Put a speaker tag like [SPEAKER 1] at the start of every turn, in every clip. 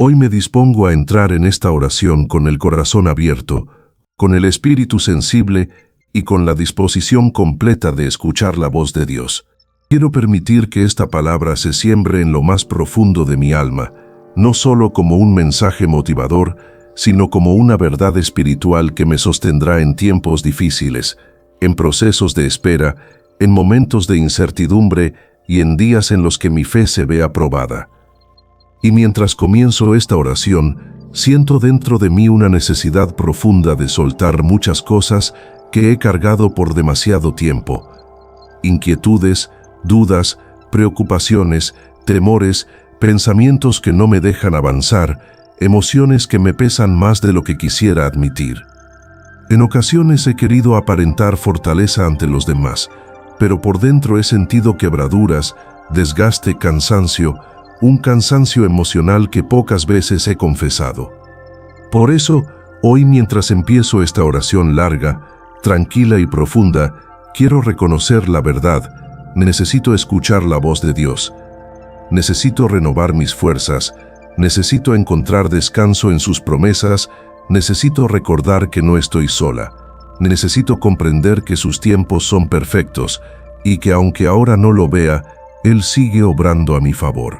[SPEAKER 1] Hoy me dispongo a entrar en esta oración con el corazón abierto, con el espíritu sensible y con la disposición completa de escuchar la voz de Dios. Quiero permitir que esta palabra se siembre en lo más profundo de mi alma, no solo como un mensaje motivador, sino como una verdad espiritual que me sostendrá en tiempos difíciles, en procesos de espera, en momentos de incertidumbre y en días en los que mi fe se ve aprobada. Y mientras comienzo esta oración, siento dentro de mí una necesidad profunda de soltar muchas cosas que he cargado por demasiado tiempo. Inquietudes, dudas, preocupaciones, temores, pensamientos que no me dejan avanzar, emociones que me pesan más de lo que quisiera admitir. En ocasiones he querido aparentar fortaleza ante los demás, pero por dentro he sentido quebraduras, desgaste, cansancio, un cansancio emocional que pocas veces he confesado. Por eso, hoy mientras empiezo esta oración larga, tranquila y profunda, quiero reconocer la verdad. Necesito escuchar la voz de Dios. Necesito renovar mis fuerzas. Necesito encontrar descanso en sus promesas. Necesito recordar que no estoy sola. Necesito comprender que sus tiempos son perfectos y que aunque ahora no lo vea, Él sigue obrando a mi favor.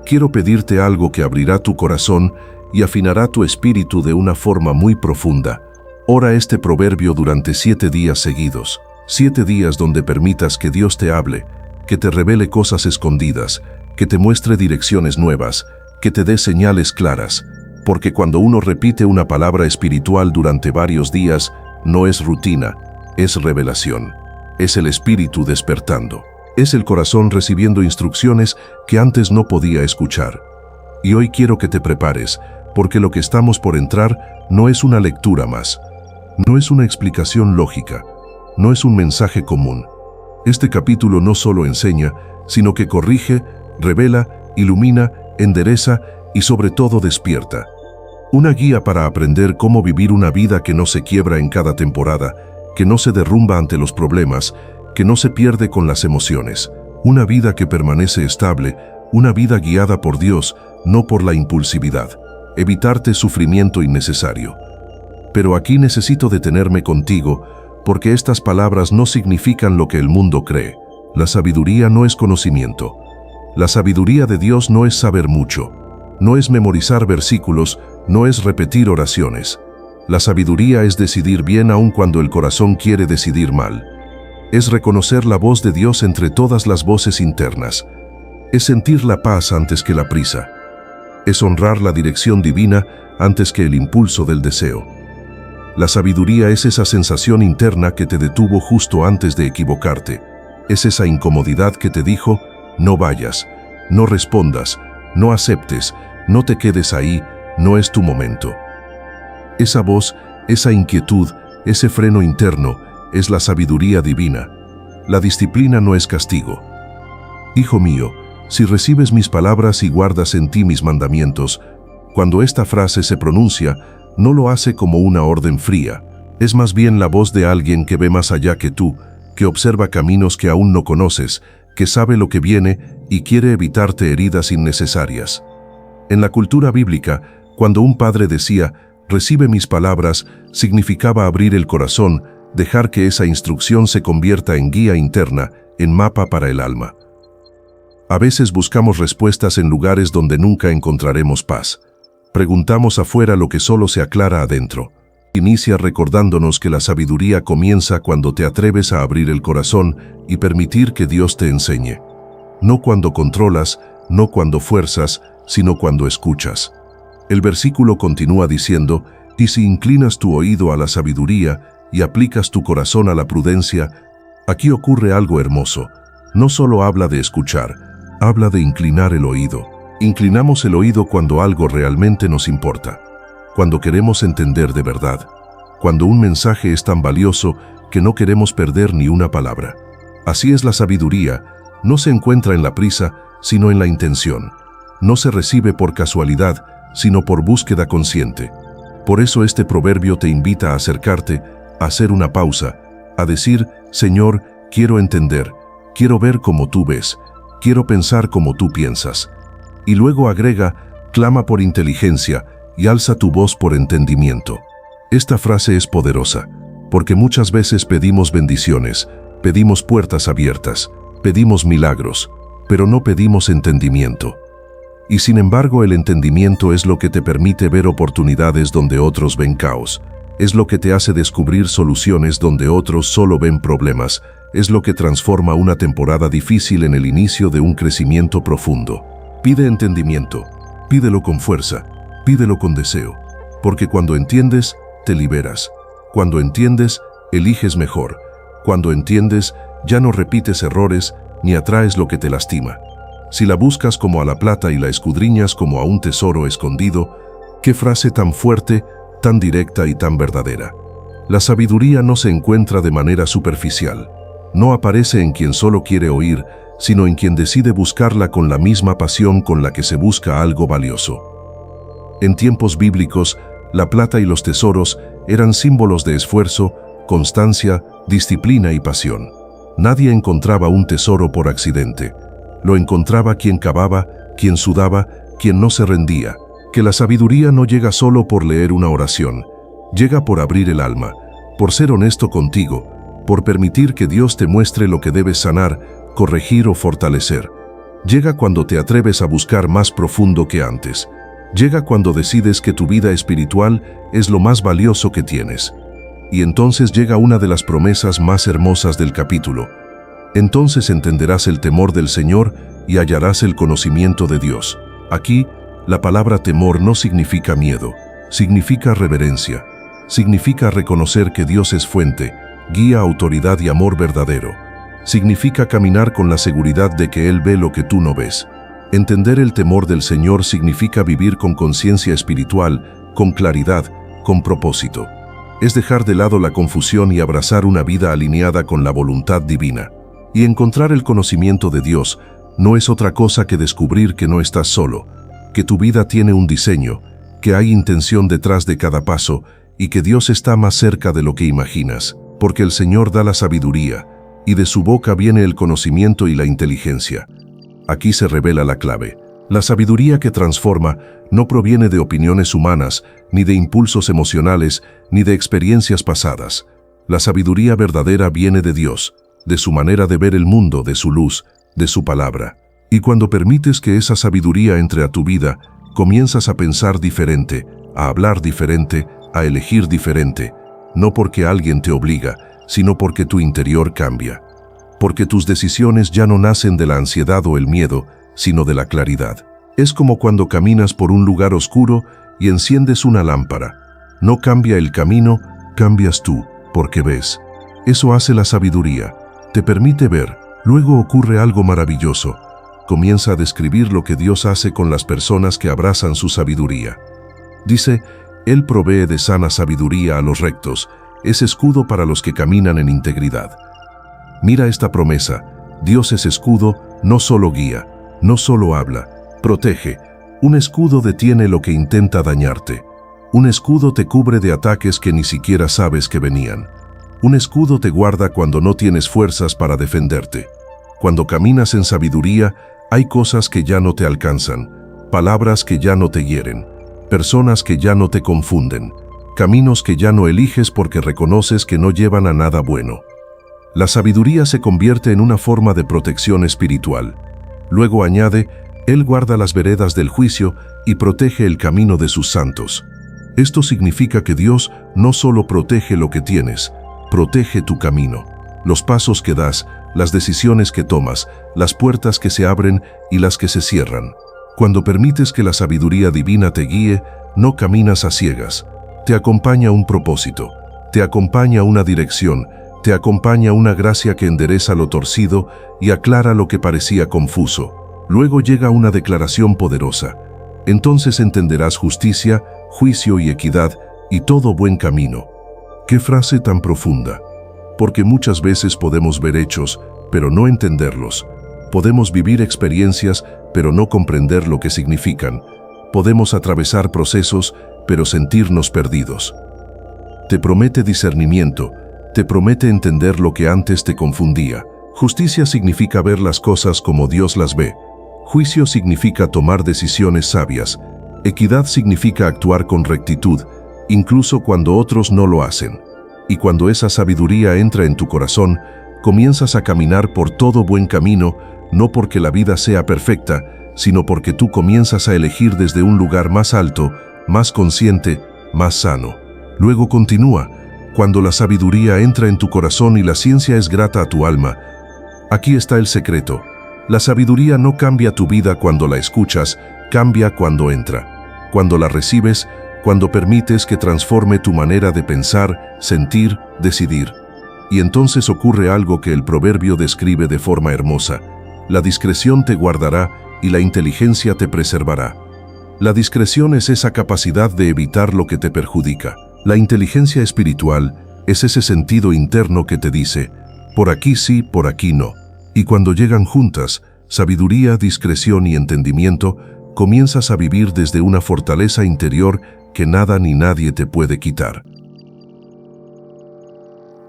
[SPEAKER 1] Quiero pedirte algo que abrirá tu corazón y afinará tu espíritu de una forma muy profunda. Ora este proverbio durante 7 días seguidos. 7 días donde permitas que Dios te hable, que te revele cosas escondidas, que te muestre direcciones nuevas, que te dé señales claras. Porque cuando uno repite una palabra espiritual durante varios días, no es rutina, es revelación. Es el espíritu despertando. Es el corazón recibiendo instrucciones que antes no podía escuchar. Y hoy quiero que te prepares, porque lo que estamos por entrar no es una lectura más. No es una explicación lógica. No es un mensaje común. Este capítulo no solo enseña, sino que corrige, revela, ilumina, endereza y sobre todo despierta. Una guía para aprender cómo vivir una vida que no se quiebra en cada temporada, que no se derrumba ante los problemas, que no se pierde con las emociones. Una vida que permanece estable, una vida guiada por Dios, no por la impulsividad. Evitarte sufrimiento innecesario. Pero aquí necesito detenerme contigo, porque estas palabras no significan lo que el mundo cree. La sabiduría no es conocimiento. La sabiduría de Dios no es saber mucho. No es memorizar versículos, no es repetir oraciones. La sabiduría es decidir bien aun cuando el corazón quiere decidir mal. Es reconocer la voz de Dios entre todas las voces internas. Es sentir la paz antes que la prisa. Es honrar la dirección divina antes que el impulso del deseo. La sabiduría es esa sensación interna que te detuvo justo antes de equivocarte. Es esa incomodidad que te dijo, no vayas, no respondas, no aceptes, no te quedes ahí, no es tu momento. Esa voz, esa inquietud, ese freno interno, es la sabiduría divina. La disciplina no es castigo. Hijo mío, si recibes mis palabras y guardas en ti mis mandamientos, cuando esta frase se pronuncia, no lo hace como una orden fría. Es más bien la voz de alguien que ve más allá que tú, que observa caminos que aún no conoces, que sabe lo que viene y quiere evitarte heridas innecesarias. En la cultura bíblica, cuando un padre decía, recibe mis palabras, significaba abrir el corazón, dejar que esa instrucción se convierta en guía interna, en mapa para el alma. A veces buscamos respuestas en lugares donde nunca encontraremos paz. Preguntamos afuera lo que solo se aclara adentro. Inicia recordándonos que la sabiduría comienza cuando te atreves a abrir el corazón y permitir que Dios te enseñe. No cuando controlas, no cuando fuerzas, sino cuando escuchas. El versículo continúa diciendo, y si inclinas tu oído a la sabiduría y aplicas tu corazón a la prudencia, aquí ocurre algo hermoso. No solo habla de escuchar, habla de inclinar el oído. Inclinamos el oído cuando algo realmente nos importa, cuando queremos entender de verdad, cuando un mensaje es tan valioso que no queremos perder ni una palabra. Así es la sabiduría, no se encuentra en la prisa, sino en la intención. No se recibe por casualidad, sino por búsqueda consciente. Por eso este proverbio te invita a acercarte, a hacer una pausa, a decir, Señor, quiero entender, quiero ver como tú ves, quiero pensar como tú piensas. Y luego agrega, clama por inteligencia y alza tu voz por entendimiento. Esta frase es poderosa, porque muchas veces pedimos bendiciones, pedimos puertas abiertas, pedimos milagros, pero no pedimos entendimiento. Y sin embargo, el entendimiento es lo que te permite ver oportunidades donde otros ven caos, es lo que te hace descubrir soluciones donde otros solo ven problemas, es lo que transforma una temporada difícil en el inicio de un crecimiento profundo. Pide entendimiento, pídelo con fuerza, pídelo con deseo, porque cuando entiendes, te liberas. Cuando entiendes, eliges mejor. Cuando entiendes, ya no repites errores ni atraes lo que te lastima. Si la buscas como a la plata y la escudriñas como a un tesoro escondido, qué frase tan fuerte, tan directa y tan verdadera. La sabiduría no se encuentra de manera superficial. No aparece en quien solo quiere oír, sino en quien decide buscarla con la misma pasión con la que se busca algo valioso. En tiempos bíblicos, la plata y los tesoros eran símbolos de esfuerzo, constancia, disciplina y pasión. Nadie encontraba un tesoro por accidente. Lo encontraba quien cavaba, quien sudaba, quien no se rendía. Que la sabiduría no llega solo por leer una oración, llega por abrir el alma, por ser honesto contigo, por permitir que Dios te muestre lo que debes sanar, corregir o fortalecer. Llega cuando te atreves a buscar más profundo que antes. Llega cuando decides que tu vida espiritual es lo más valioso que tienes. Y entonces llega una de las promesas más hermosas del capítulo. Entonces entenderás el temor del Señor y hallarás el conocimiento de Dios. Aquí, la palabra temor no significa miedo, significa reverencia. Significa reconocer que Dios es fuente, guía, autoridad y amor verdadero. Significa caminar con la seguridad de que Él ve lo que tú no ves. Entender el temor del Señor significa vivir con conciencia espiritual, con claridad, con propósito. Es dejar de lado la confusión y abrazar una vida alineada con la voluntad divina. Y encontrar el conocimiento de Dios no es otra cosa que descubrir que no estás solo, que tu vida tiene un diseño, que hay intención detrás de cada paso y que Dios está más cerca de lo que imaginas, porque el Señor da la sabiduría, y de su boca viene el conocimiento y la inteligencia. Aquí se revela la clave. La sabiduría que transforma no proviene de opiniones humanas, ni de impulsos emocionales, ni de experiencias pasadas. La sabiduría verdadera viene de Dios, de su manera de ver el mundo, de su luz, de su palabra. Y cuando permites que esa sabiduría entre a tu vida, comienzas a pensar diferente, a hablar diferente, a elegir diferente, no porque alguien te obliga, sino porque tu interior cambia. Porque tus decisiones ya no nacen de la ansiedad o el miedo, sino de la claridad. Es como cuando caminas por un lugar oscuro y enciendes una lámpara. No cambia el camino, cambias tú, porque ves. Eso hace la sabiduría. Te permite ver. Luego ocurre algo maravilloso. Comienza a describir lo que Dios hace con las personas que abrazan su sabiduría. Dice, Él provee de sana sabiduría a los rectos, es escudo para los que caminan en integridad. Mira esta promesa, Dios es escudo, no solo guía, no solo habla, protege. Un escudo detiene lo que intenta dañarte. Un escudo te cubre de ataques que ni siquiera sabes que venían. Un escudo te guarda cuando no tienes fuerzas para defenderte. Cuando caminas en sabiduría, hay cosas que ya no te alcanzan, palabras que ya no te hieren, personas que ya no te confunden, caminos que ya no eliges porque reconoces que no llevan a nada bueno. La sabiduría se convierte en una forma de protección espiritual. Luego añade, Él guarda las veredas del juicio y protege el camino de sus santos. Esto significa que Dios no solo protege lo que tienes, protege tu camino, los pasos que das, las decisiones que tomas, las puertas que se abren y las que se cierran. Cuando permites que la sabiduría divina te guíe, no caminas a ciegas. Te acompaña un propósito, te acompaña una dirección, te acompaña una gracia que endereza lo torcido y aclara lo que parecía confuso. Luego llega una declaración poderosa. Entonces entenderás justicia, juicio y equidad y todo buen camino. ¡Qué frase tan profunda! Porque muchas veces podemos ver hechos, pero no entenderlos. Podemos vivir experiencias, pero no comprender lo que significan. Podemos atravesar procesos, pero sentirnos perdidos. Te promete discernimiento, te promete entender lo que antes te confundía. Justicia significa ver las cosas como Dios las ve. Juicio significa tomar decisiones sabias. Equidad significa actuar con rectitud, incluso cuando otros no lo hacen. Y cuando esa sabiduría entra en tu corazón, comienzas a caminar por todo buen camino, no porque la vida sea perfecta, sino porque tú comienzas a elegir desde un lugar más alto, más consciente, más sano. Luego continúa, cuando la sabiduría entra en tu corazón y la ciencia es grata a tu alma. Aquí está el secreto. La sabiduría no cambia tu vida cuando la escuchas, cambia cuando entra. Cuando la recibes, cuando permites que transforme tu manera de pensar, sentir, decidir. Y entonces ocurre algo que el proverbio describe de forma hermosa. La discreción te guardará y la inteligencia te preservará. La discreción es esa capacidad de evitar lo que te perjudica. La inteligencia espiritual es ese sentido interno que te dice, por aquí sí, por aquí no. Y cuando llegan juntas, sabiduría, discreción y entendimiento, comienzas a vivir desde una fortaleza interior que nada ni nadie te puede quitar.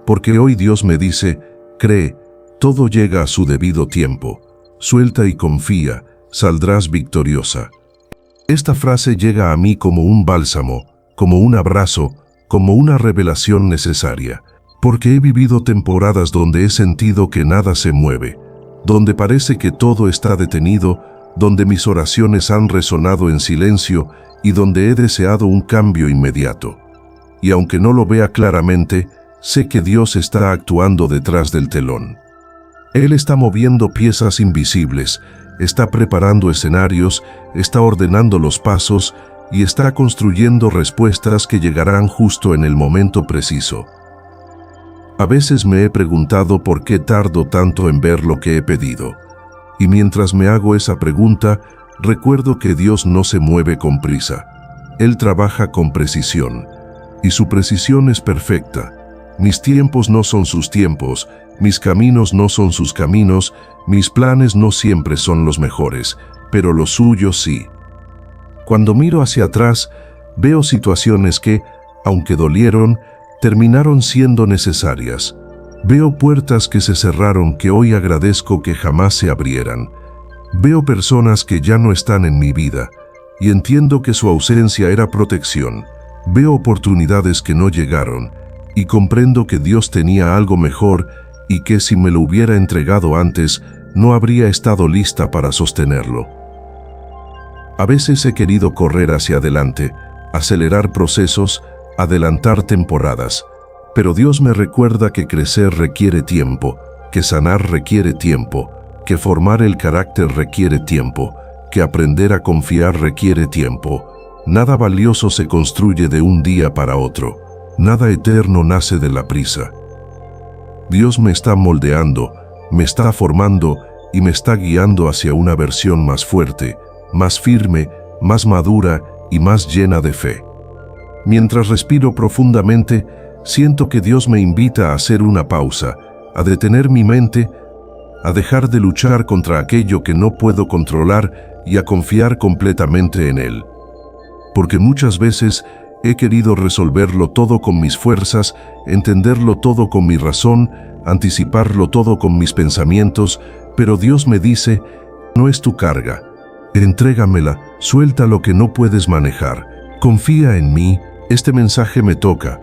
[SPEAKER 1] Porque hoy Dios me dice, cree, todo llega a su debido tiempo. Suelta y confía, saldrás victoriosa. Esta frase llega a mí como un bálsamo, como un abrazo, como una revelación necesaria. Porque he vivido temporadas donde he sentido que nada se mueve, donde parece que todo está detenido, donde mis oraciones han resonado en silencio y donde he deseado un cambio inmediato. Y aunque no lo vea claramente, sé que Dios está actuando detrás del telón. Él está moviendo piezas invisibles, está preparando escenarios, está ordenando los pasos y está construyendo respuestas que llegarán justo en el momento preciso. A veces me he preguntado por qué tardo tanto en ver lo que he pedido. Y mientras me hago esa pregunta, recuerdo que Dios no se mueve con prisa. Él trabaja con precisión. Y su precisión es perfecta. Mis tiempos no son sus tiempos, mis caminos no son sus caminos, mis planes no siempre son los mejores, pero los suyos sí. Cuando miro hacia atrás, veo situaciones que, aunque dolieron, terminaron siendo necesarias. Veo puertas que se cerraron que hoy agradezco que jamás se abrieran. Veo personas que ya no están en mi vida, y entiendo que su ausencia era protección. Veo oportunidades que no llegaron, y comprendo que Dios tenía algo mejor y que si me lo hubiera entregado antes, no habría estado lista para sostenerlo. A veces he querido correr hacia adelante, acelerar procesos, adelantar temporadas, pero Dios me recuerda que crecer requiere tiempo, que sanar requiere tiempo, que formar el carácter requiere tiempo, que aprender a confiar requiere tiempo. Nada valioso se construye de un día para otro. Nada eterno nace de la prisa. Dios me está moldeando, me está formando y me está guiando hacia una versión más fuerte, más firme, más madura y más llena de fe. Mientras respiro profundamente, siento que Dios me invita a hacer una pausa, a detener mi mente, a dejar de luchar contra aquello que no puedo controlar y a confiar completamente en Él. Porque muchas veces he querido resolverlo todo con mis fuerzas, entenderlo todo con mi razón, anticiparlo todo con mis pensamientos, pero Dios me dice, no es tu carga. Entrégamela, suelta lo que no puedes manejar. Confía en mí, este mensaje me toca.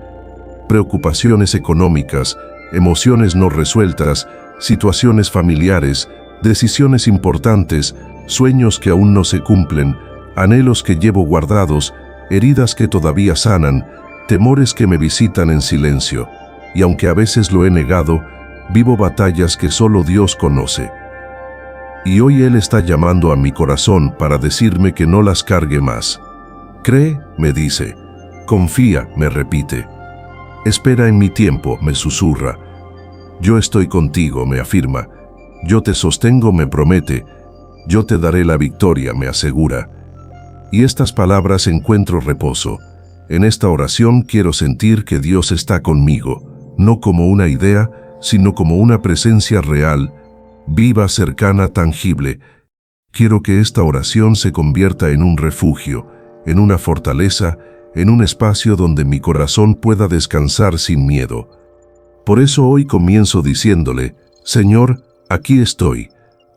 [SPEAKER 1] Preocupaciones económicas, emociones no resueltas, situaciones familiares, decisiones importantes, sueños que aún no se cumplen, anhelos que llevo guardados, heridas que todavía sanan, temores que me visitan en silencio, y aunque a veces lo he negado, vivo batallas que solo Dios conoce. Y hoy Él está llamando a mi corazón para decirme que no las cargue más. Cree, me dice. Confía, me repite. Espera en mi tiempo, me susurra. Yo estoy contigo, me afirma. Yo te sostengo, me promete. Yo te daré la victoria, me asegura. Y estas palabras encuentro reposo. En esta oración quiero sentir que Dios está conmigo, no como una idea, sino como una presencia real, viva, cercana, tangible. Quiero que esta oración se convierta en un refugio, en una fortaleza, en un espacio donde mi corazón pueda descansar sin miedo. Por eso hoy comienzo diciéndole, Señor, aquí estoy,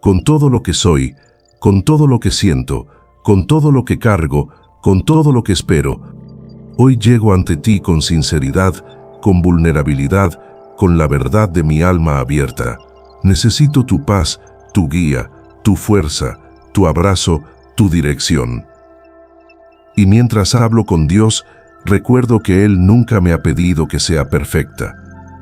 [SPEAKER 1] con todo lo que soy, con todo lo que siento, con todo lo que cargo, con todo lo que espero. Hoy llego ante ti con sinceridad, con vulnerabilidad, con la verdad de mi alma abierta. Necesito tu paz, tu guía, tu fuerza, tu abrazo, tu dirección. Y mientras hablo con Dios, recuerdo que Él nunca me ha pedido que sea perfecta.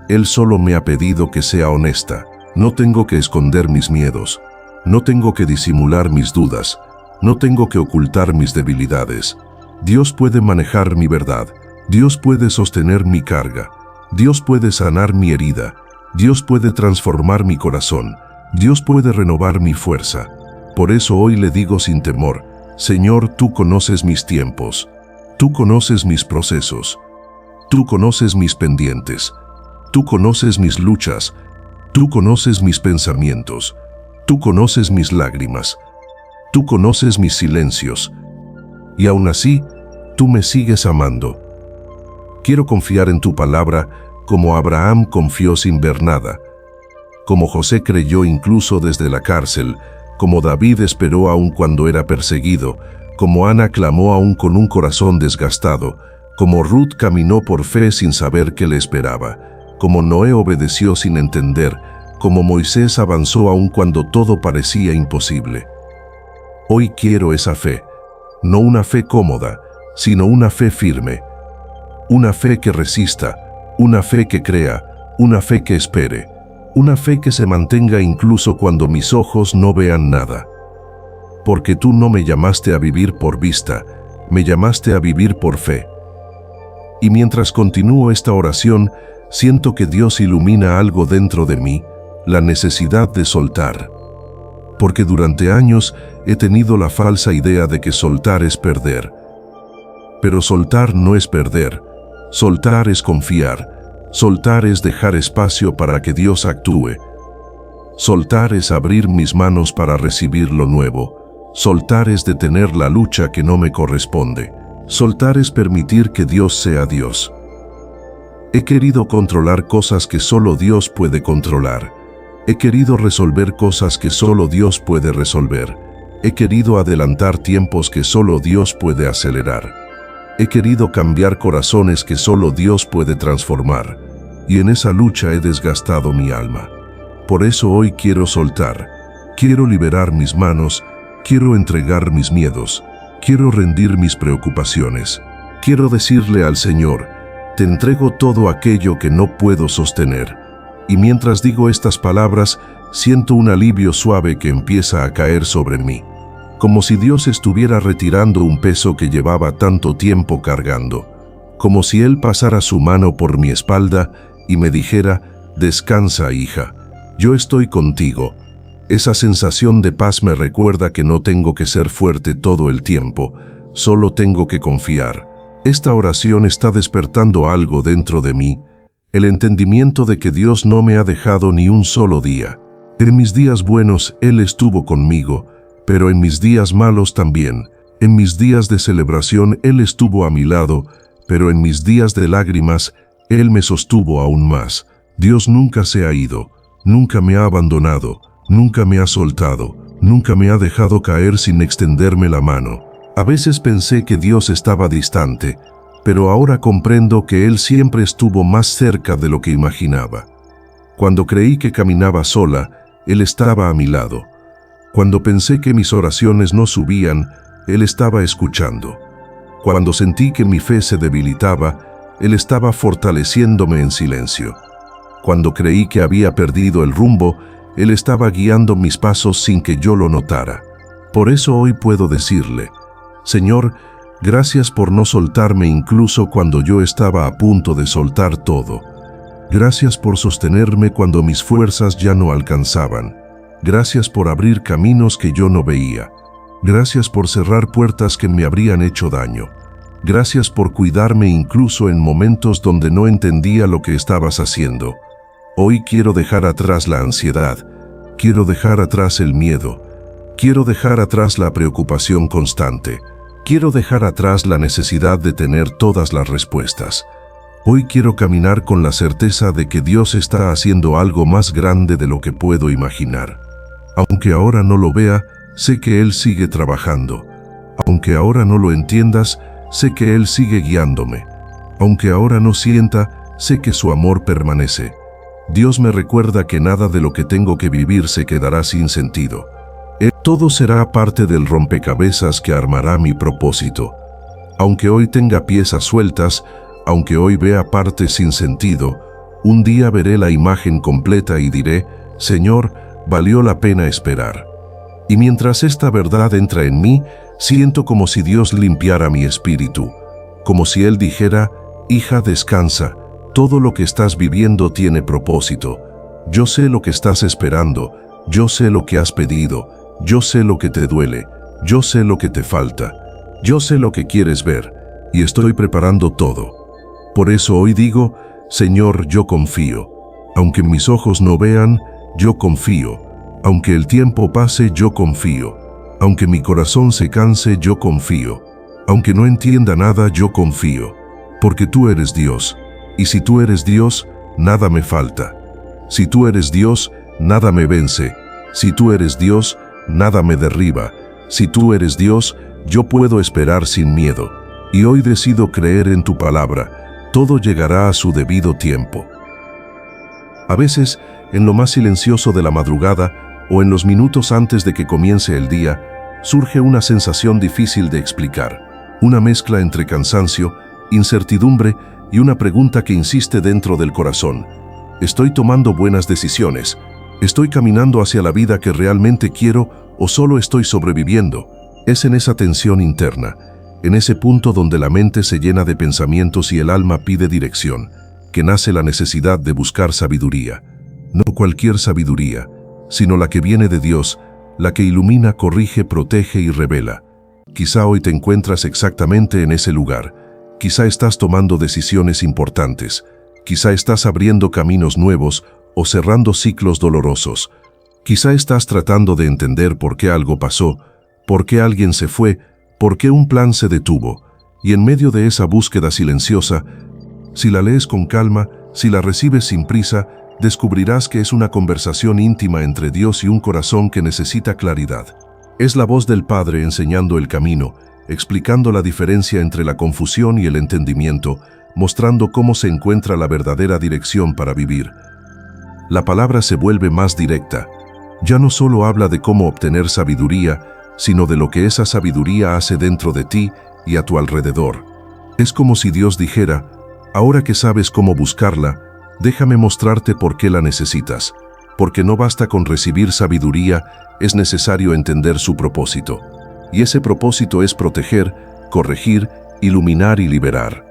[SPEAKER 1] Él solo me ha pedido que sea honesta. No tengo que esconder mis miedos. No tengo que disimular mis dudas. No tengo que ocultar mis debilidades. Dios puede manejar mi verdad. Dios puede sostener mi carga. Dios puede sanar mi herida. Dios puede transformar mi corazón. Dios puede renovar mi fuerza. Por eso hoy le digo sin temor: Señor, tú conoces mis tiempos. Tú conoces mis procesos. Tú conoces mis pendientes. Tú conoces mis luchas. Tú conoces mis pensamientos. Tú conoces mis lágrimas. Tú conoces mis silencios. Y aún así, tú me sigues amando. Quiero confiar en tu palabra como Abraham confió sin ver nada, como José creyó incluso desde la cárcel, como David esperó aun cuando era perseguido, como Ana clamó aún con un corazón desgastado, como Ruth caminó por fe sin saber qué le esperaba, como Noé obedeció sin entender, como Moisés avanzó aún cuando todo parecía imposible. Hoy quiero esa fe, no una fe cómoda, sino una fe firme, una fe que resista, una fe que crea, una fe que espere, una fe que se mantenga incluso cuando mis ojos no vean nada. Porque tú no me llamaste a vivir por vista, me llamaste a vivir por fe. Y mientras continúo esta oración, siento que Dios ilumina algo dentro de mí, la necesidad de soltar. Porque durante años he tenido la falsa idea de que soltar es perder. Pero soltar no es perder, soltar es confiar, soltar es dejar espacio para que Dios actúe. Soltar es abrir mis manos para recibir lo nuevo. Soltar es detener la lucha que no me corresponde. Soltar es permitir que Dios sea Dios. He querido controlar cosas que solo Dios puede controlar. He querido resolver cosas que solo Dios puede resolver. He querido adelantar tiempos que solo Dios puede acelerar. He querido cambiar corazones que solo Dios puede transformar. Y en esa lucha he desgastado mi alma. Por eso hoy quiero soltar. Quiero liberar mis manos. Quiero entregar mis miedos. Quiero rendir mis preocupaciones. Quiero decirle al Señor: te entrego todo aquello que no puedo sostener. Y mientras digo estas palabras, siento un alivio suave que empieza a caer sobre mí, como si Dios estuviera retirando un peso que llevaba tanto tiempo cargando, como si Él pasara su mano por mi espalda y me dijera: descansa, hija, yo estoy contigo. Esa sensación de paz me recuerda que no tengo que ser fuerte todo el tiempo, solo tengo que confiar. Esta oración está despertando algo dentro de mí, el entendimiento de que Dios no me ha dejado ni un solo día. En mis días buenos Él estuvo conmigo, pero en mis días malos también. En mis días de celebración Él estuvo a mi lado, pero en mis días de lágrimas Él me sostuvo aún más. Dios nunca se ha ido, nunca me ha abandonado, nunca me ha soltado, nunca me ha dejado caer sin extenderme la mano. A veces pensé que Dios estaba distante, pero ahora comprendo que Él siempre estuvo más cerca de lo que imaginaba. Cuando creí que caminaba sola, Él estaba a mi lado. Cuando pensé que mis oraciones no subían, Él estaba escuchando. Cuando sentí que mi fe se debilitaba, Él estaba fortaleciéndome en silencio. Cuando creí que había perdido el rumbo, Él estaba guiando mis pasos sin que yo lo notara. Por eso hoy puedo decirle: Señor, gracias por no soltarme incluso cuando yo estaba a punto de soltar todo. Gracias por sostenerme cuando mis fuerzas ya no alcanzaban. Gracias por abrir caminos que yo no veía. Gracias por cerrar puertas que me habrían hecho daño. Gracias por cuidarme incluso en momentos donde no entendía lo que estabas haciendo. Hoy quiero dejar atrás la ansiedad. Quiero dejar atrás el miedo. Quiero dejar atrás la preocupación constante. Quiero dejar atrás la necesidad de tener todas las respuestas. Hoy quiero caminar con la certeza de que Dios está haciendo algo más grande de lo que puedo imaginar. Aunque ahora no lo vea, sé que Él sigue trabajando. Aunque ahora no lo entiendas, sé que Él sigue guiándome. Aunque ahora no sienta, sé que su amor permanece. Dios me recuerda que nada de lo que tengo que vivir se quedará sin sentido. Todo será parte del rompecabezas que armará mi propósito. Aunque hoy tenga piezas sueltas, aunque hoy vea partes sin sentido, un día veré la imagen completa y diré, Señor, valió la pena esperar. Y mientras esta verdad entra en mí, siento como si Dios limpiara mi espíritu, como si Él dijera, hija, descansa, todo lo que estás viviendo tiene propósito. Yo sé lo que estás esperando, yo sé lo que has pedido, yo sé lo que te duele, yo sé lo que te falta, yo sé lo que quieres ver, y estoy preparando todo. Por eso hoy digo, Señor, yo confío. Aunque mis ojos no vean, yo confío. Aunque el tiempo pase, yo confío. Aunque mi corazón se canse, yo confío. Aunque no entienda nada, yo confío. Porque tú eres Dios. Y si tú eres Dios, nada me falta. Si tú eres Dios, nada me vence. Si tú eres Dios, nada me derriba. Si tú eres Dios, yo puedo esperar sin miedo. Y hoy decido creer en tu palabra. Todo llegará a su debido tiempo. A veces, en lo más silencioso de la madrugada, o en los minutos antes de que comience el día, surge una sensación difícil de explicar. Una mezcla entre cansancio, incertidumbre y una pregunta que insiste dentro del corazón. ¿Estoy tomando buenas decisiones? ¿Estoy caminando hacia la vida que realmente quiero o solo estoy sobreviviendo? Es en esa tensión interna, en ese punto donde la mente se llena de pensamientos y el alma pide dirección, que nace la necesidad de buscar sabiduría. No cualquier sabiduría, sino la que viene de Dios, la que ilumina, corrige, protege y revela. Quizá hoy te encuentras exactamente en ese lugar. Quizá estás tomando decisiones importantes. Quizá estás abriendo caminos nuevos o cerrando ciclos dolorosos. Quizá estás tratando de entender por qué algo pasó, por qué alguien se fue, por qué un plan se detuvo. Y en medio de esa búsqueda silenciosa, si la lees con calma, si la recibes sin prisa, descubrirás que es una conversación íntima entre Dios y un corazón que necesita claridad. Es la voz del Padre enseñando el camino, explicando la diferencia entre la confusión y el entendimiento, mostrando cómo se encuentra la verdadera dirección para vivir. La palabra se vuelve más directa. Ya no solo habla de cómo obtener sabiduría, sino de lo que esa sabiduría hace dentro de ti y a tu alrededor. Es como si Dios dijera, ahora que sabes cómo buscarla, déjame mostrarte por qué la necesitas. Porque no basta con recibir sabiduría, es necesario entender su propósito. Y ese propósito es proteger, corregir, iluminar y liberar.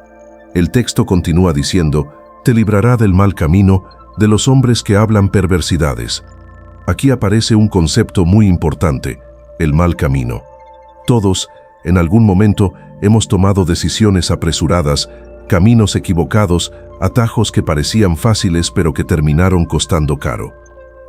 [SPEAKER 1] El texto continúa diciendo, te librará del mal camino, de los hombres que hablan perversidades. Aquí aparece un concepto muy importante, el mal camino. Todos, en algún momento, hemos tomado decisiones apresuradas, caminos equivocados, atajos que parecían fáciles pero que terminaron costando caro.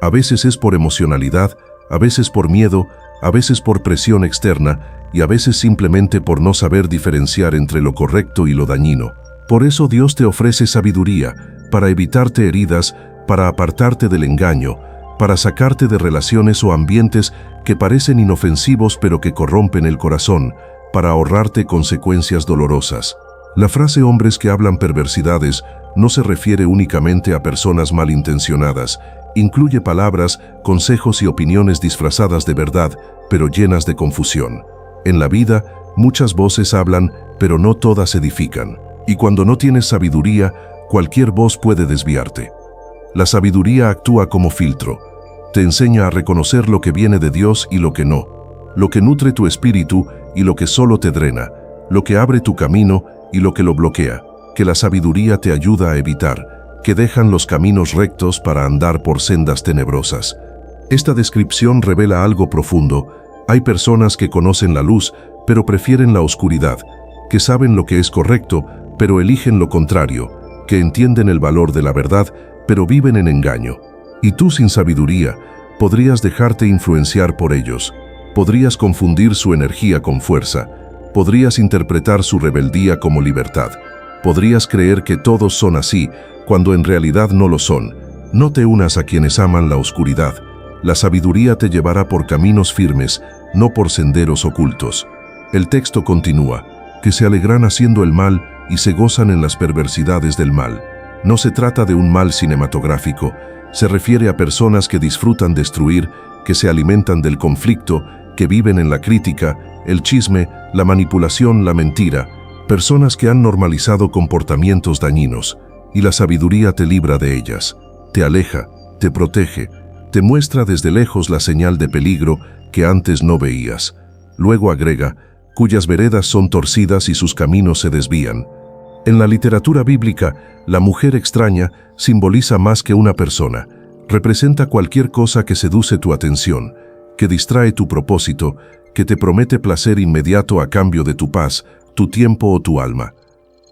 [SPEAKER 1] A veces es por emocionalidad, a veces por miedo, a veces por presión externa y a veces simplemente por no saber diferenciar entre lo correcto y lo dañino. Por eso Dios te ofrece sabiduría, para evitarte heridas, para apartarte del engaño, para sacarte de relaciones o ambientes que parecen inofensivos pero que corrompen el corazón, para ahorrarte consecuencias dolorosas. La frase hombres que hablan perversidades no se refiere únicamente a personas malintencionadas, incluye palabras, consejos y opiniones disfrazadas de verdad, pero llenas de confusión. En la vida, muchas voces hablan, pero no todas edifican. Y cuando no tienes sabiduría, cualquier voz puede desviarte. La sabiduría actúa como filtro. Te enseña a reconocer lo que viene de Dios y lo que no, lo que nutre tu espíritu y lo que solo te drena, lo que abre tu camino y lo que lo bloquea, que la sabiduría te ayuda a evitar, que dejan los caminos rectos para andar por sendas tenebrosas. Esta descripción revela algo profundo. Hay personas que conocen la luz, pero prefieren la oscuridad, que saben lo que es correcto, pero eligen lo contrario, que entienden el valor de la verdad, pero viven en engaño. Y tú sin sabiduría, podrías dejarte influenciar por ellos, podrías confundir su energía con fuerza, podrías interpretar su rebeldía como libertad, podrías creer que todos son así, cuando en realidad no lo son. No te unas a quienes aman la oscuridad. La sabiduría te llevará por caminos firmes, no por senderos ocultos. El texto continúa, que se alegran haciendo el mal y se gozan en las perversidades del mal. No se trata de un mal cinematográfico, se refiere a personas que disfrutan destruir, que se alimentan del conflicto, que viven en la crítica, el chisme, la manipulación, la mentira, personas que han normalizado comportamientos dañinos, y la sabiduría te libra de ellas, te aleja, te protege, te muestra desde lejos la señal de peligro que antes no veías. Luego agrega, cuyas veredas son torcidas y sus caminos se desvían. En la literatura bíblica, la mujer extraña simboliza más que una persona, representa cualquier cosa que seduce tu atención, que distrae tu propósito, que te promete placer inmediato a cambio de tu paz, tu tiempo o tu alma.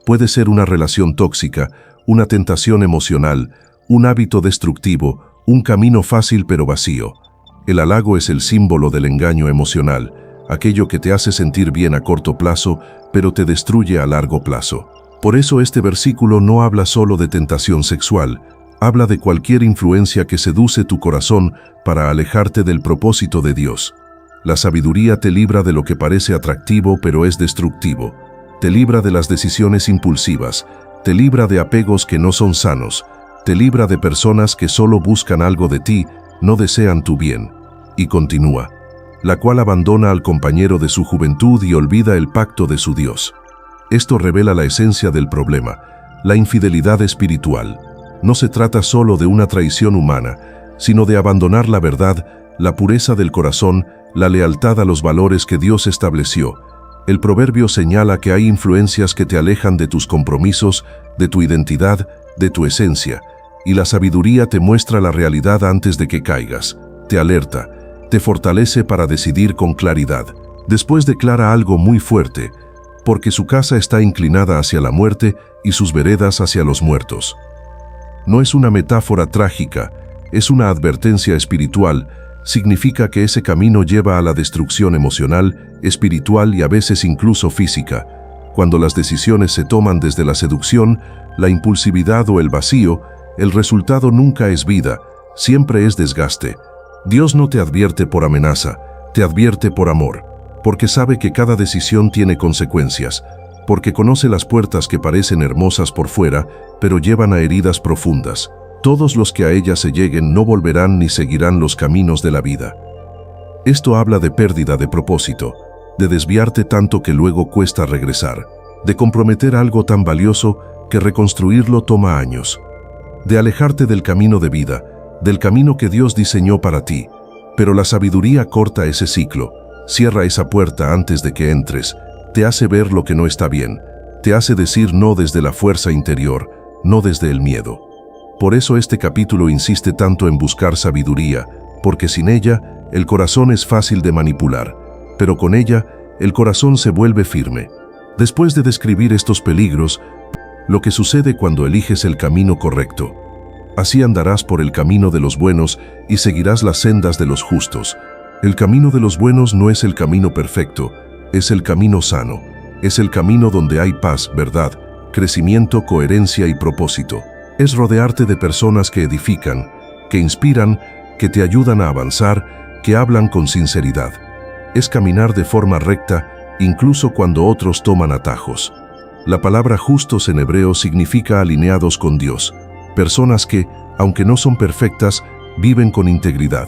[SPEAKER 1] Puede ser una relación tóxica, una tentación emocional, un hábito destructivo, un camino fácil pero vacío. El halago es el símbolo del engaño emocional, aquello que te hace sentir bien a corto plazo, pero te destruye a largo plazo. Por eso este versículo no habla solo de tentación sexual, habla de cualquier influencia que seduce tu corazón para alejarte del propósito de Dios. La sabiduría te libra de lo que parece atractivo pero es destructivo. Te libra de las decisiones impulsivas, te libra de apegos que no son sanos, te libra de personas que solo buscan algo de ti, no desean tu bien. Y continúa, la cual abandona al compañero de su juventud y olvida el pacto de su Dios. Esto revela la esencia del problema, la infidelidad espiritual. No se trata solo de una traición humana, sino de abandonar la verdad, la pureza del corazón, la lealtad a los valores que Dios estableció. El proverbio señala que hay influencias que te alejan de tus compromisos, de tu identidad, de tu esencia, y la sabiduría te muestra la realidad antes de que caigas, te alerta, te fortalece para decidir con claridad. Después declara algo muy fuerte, porque su casa está inclinada hacia la muerte y sus veredas hacia los muertos. No es una metáfora trágica, es una advertencia espiritual. Significa que ese camino lleva a la destrucción emocional, espiritual y a veces incluso física. Cuando las decisiones se toman desde la seducción, la impulsividad o el vacío, el resultado nunca es vida, siempre es desgaste. Dios no te advierte por amenaza, te advierte por amor, porque sabe que cada decisión tiene consecuencias, porque conoce las puertas que parecen hermosas por fuera, pero llevan a heridas profundas. Todos los que a ella se lleguen no volverán ni seguirán los caminos de la vida. Esto habla de pérdida de propósito, de desviarte tanto que luego cuesta regresar, de comprometer algo tan valioso que reconstruirlo toma años, de alejarte del camino de vida, del camino que Dios diseñó para ti. Pero la sabiduría corta ese ciclo, cierra esa puerta antes de que entres, te hace ver lo que no está bien, te hace decir no desde la fuerza interior, no desde el miedo. Por eso este capítulo insiste tanto en buscar sabiduría, porque sin ella, el corazón es fácil de manipular, pero con ella, el corazón se vuelve firme. Después de describir estos peligros, lo que sucede cuando eliges el camino correcto. Así andarás por el camino de los buenos y seguirás las sendas de los justos. El camino de los buenos no es el camino perfecto, es el camino sano, es el camino donde hay paz, verdad, crecimiento, coherencia y propósito. Es rodearte de personas que edifican, que inspiran, que te ayudan a avanzar, que hablan con sinceridad. Es caminar de forma recta, incluso cuando otros toman atajos. La palabra justos en hebreo significa alineados con Dios. Personas que, aunque no son perfectas, viven con integridad.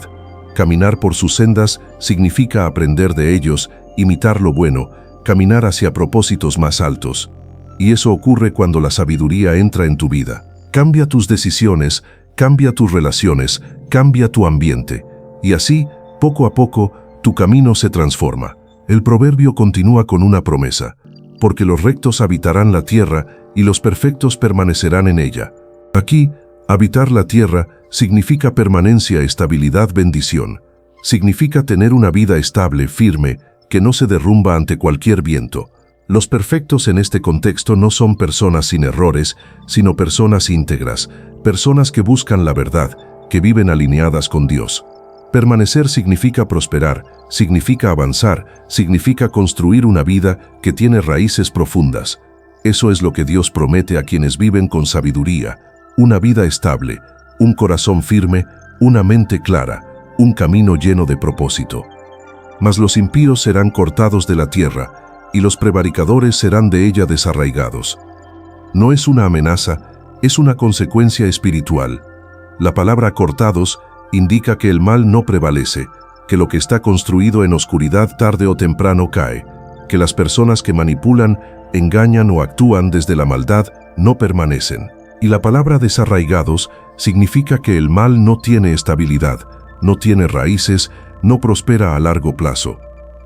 [SPEAKER 1] Caminar por sus sendas significa aprender de ellos, imitar lo bueno, caminar hacia propósitos más altos. Y eso ocurre cuando la sabiduría entra en tu vida. Cambia tus decisiones, cambia tus relaciones, cambia tu ambiente. Y así, poco a poco, tu camino se transforma. El proverbio continúa con una promesa, porque los rectos habitarán la tierra y los perfectos permanecerán en ella. Aquí, habitar la tierra significa permanencia, estabilidad, bendición. Significa tener una vida estable, firme, que no se derrumba ante cualquier viento. Los perfectos en este contexto no son personas sin errores, sino personas íntegras, personas que buscan la verdad, que viven alineadas con Dios. Permanecer significa prosperar, significa avanzar, significa construir una vida que tiene raíces profundas. Eso es lo que Dios promete a quienes viven con sabiduría, una vida estable, un corazón firme, una mente clara, un camino lleno de propósito. mas los impíos serán cortados de la tierra, y los prevaricadores serán de ella desarraigados. No es una amenaza, es una consecuencia espiritual. La palabra cortados indica que el mal no prevalece, que lo que está construido en oscuridad tarde o temprano cae, que las personas que manipulan, engañan o actúan desde la maldad no permanecen. Y la palabra desarraigados significa que el mal no tiene estabilidad, no tiene raíces, no prospera a largo plazo.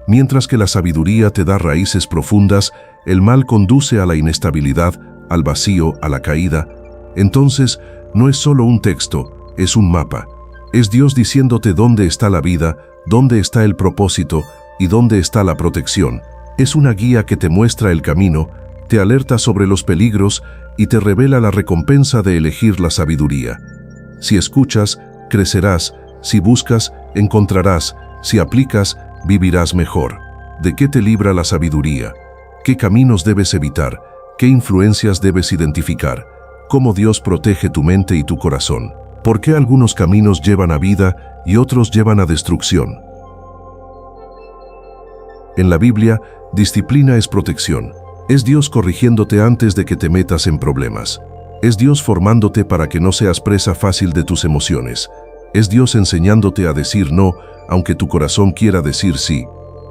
[SPEAKER 1] Mientras que la sabiduría te da raíces profundas, el mal conduce a la inestabilidad, al vacío, a la caída. Entonces, no es solo un texto, es un mapa. Es Dios diciéndote dónde está la vida, dónde está el propósito y dónde está la protección. Es una guía que te muestra el camino, te alerta sobre los peligros y te revela la recompensa de elegir la sabiduría. Si escuchas, crecerás. Si buscas, encontrarás. Si aplicas, vivirás mejor. ¿De qué te libra la sabiduría? ¿Qué caminos debes evitar? ¿Qué influencias debes identificar? ¿Cómo Dios protege tu mente y tu corazón? ¿Por qué algunos caminos llevan a vida y otros llevan a destrucción? En la Biblia, disciplina es protección. Es Dios corrigiéndote antes de que te metas en problemas. Es Dios formándote para que no seas presa fácil de tus emociones. Es Dios enseñándote a decir no, aunque tu corazón quiera decir sí.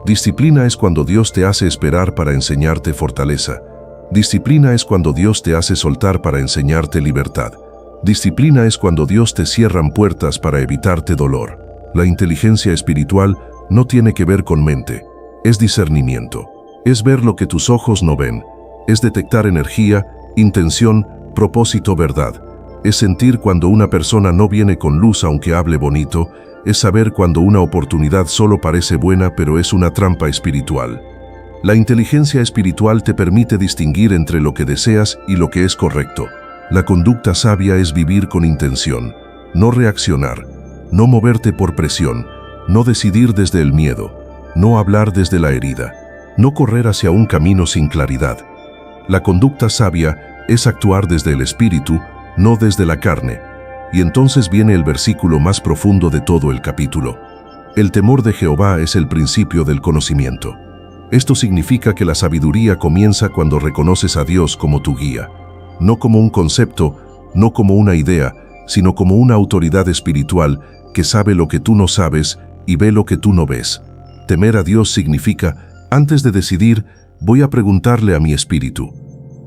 [SPEAKER 1] Disciplina es cuando Dios te hace esperar para enseñarte fortaleza. Disciplina es cuando Dios te hace soltar para enseñarte libertad. Disciplina es cuando Dios te cierran puertas para evitarte dolor. La inteligencia espiritual no tiene que ver con mente. Es discernimiento. Es ver lo que tus ojos no ven. Es detectar energía, intención, propósito, verdad. Es sentir cuando una persona no viene con luz aunque hable bonito. Es saber cuando una oportunidad solo parece buena pero es una trampa espiritual. La inteligencia espiritual te permite distinguir entre lo que deseas y lo que es correcto. La conducta sabia es vivir con intención, no reaccionar, no moverte por presión, no decidir desde el miedo, no hablar desde la herida, no correr hacia un camino sin claridad. La conducta sabia es actuar desde el espíritu, no desde la carne. Y entonces viene el versículo más profundo de todo el capítulo. El temor de Jehová es el principio del conocimiento. Esto significa que la sabiduría comienza cuando reconoces a Dios como tu guía. No como un concepto, no como una idea, sino como una autoridad espiritual que sabe lo que tú no sabes y ve lo que tú no ves. Temer a Dios significa, antes de decidir, voy a preguntarle a mi espíritu.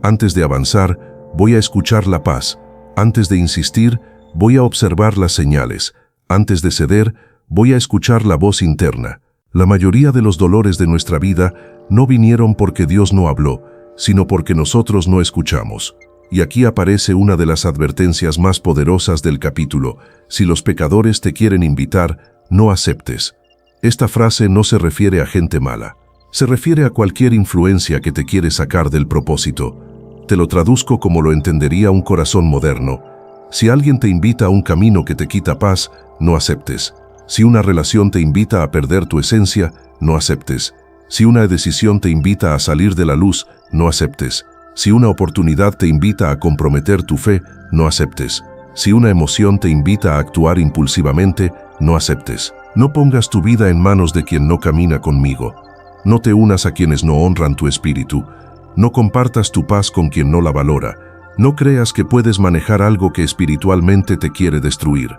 [SPEAKER 1] Antes de avanzar, voy a escuchar la paz. Antes de insistir, voy a observar las señales. Antes de ceder, voy a escuchar la voz interna. La mayoría de los dolores de nuestra vida no vinieron porque Dios no habló, sino porque nosotros no escuchamos. Y aquí aparece una de las advertencias más poderosas del capítulo. Si los pecadores te quieren invitar, no aceptes. Esta frase no se refiere a gente mala. Se refiere a cualquier influencia que te quiere sacar del propósito. Te lo traduzco como lo entendería un corazón moderno. Si alguien te invita a un camino que te quita paz, no aceptes. Si una relación te invita a perder tu esencia, no aceptes. Si una decisión te invita a salir de la luz, no aceptes. Si una oportunidad te invita a comprometer tu fe, no aceptes. Si una emoción te invita a actuar impulsivamente, no aceptes. No pongas tu vida en manos de quien no camina conmigo. No te unas a quienes no honran tu espíritu. No compartas tu paz con quien no la valora. No creas que puedes manejar algo que espiritualmente te quiere destruir.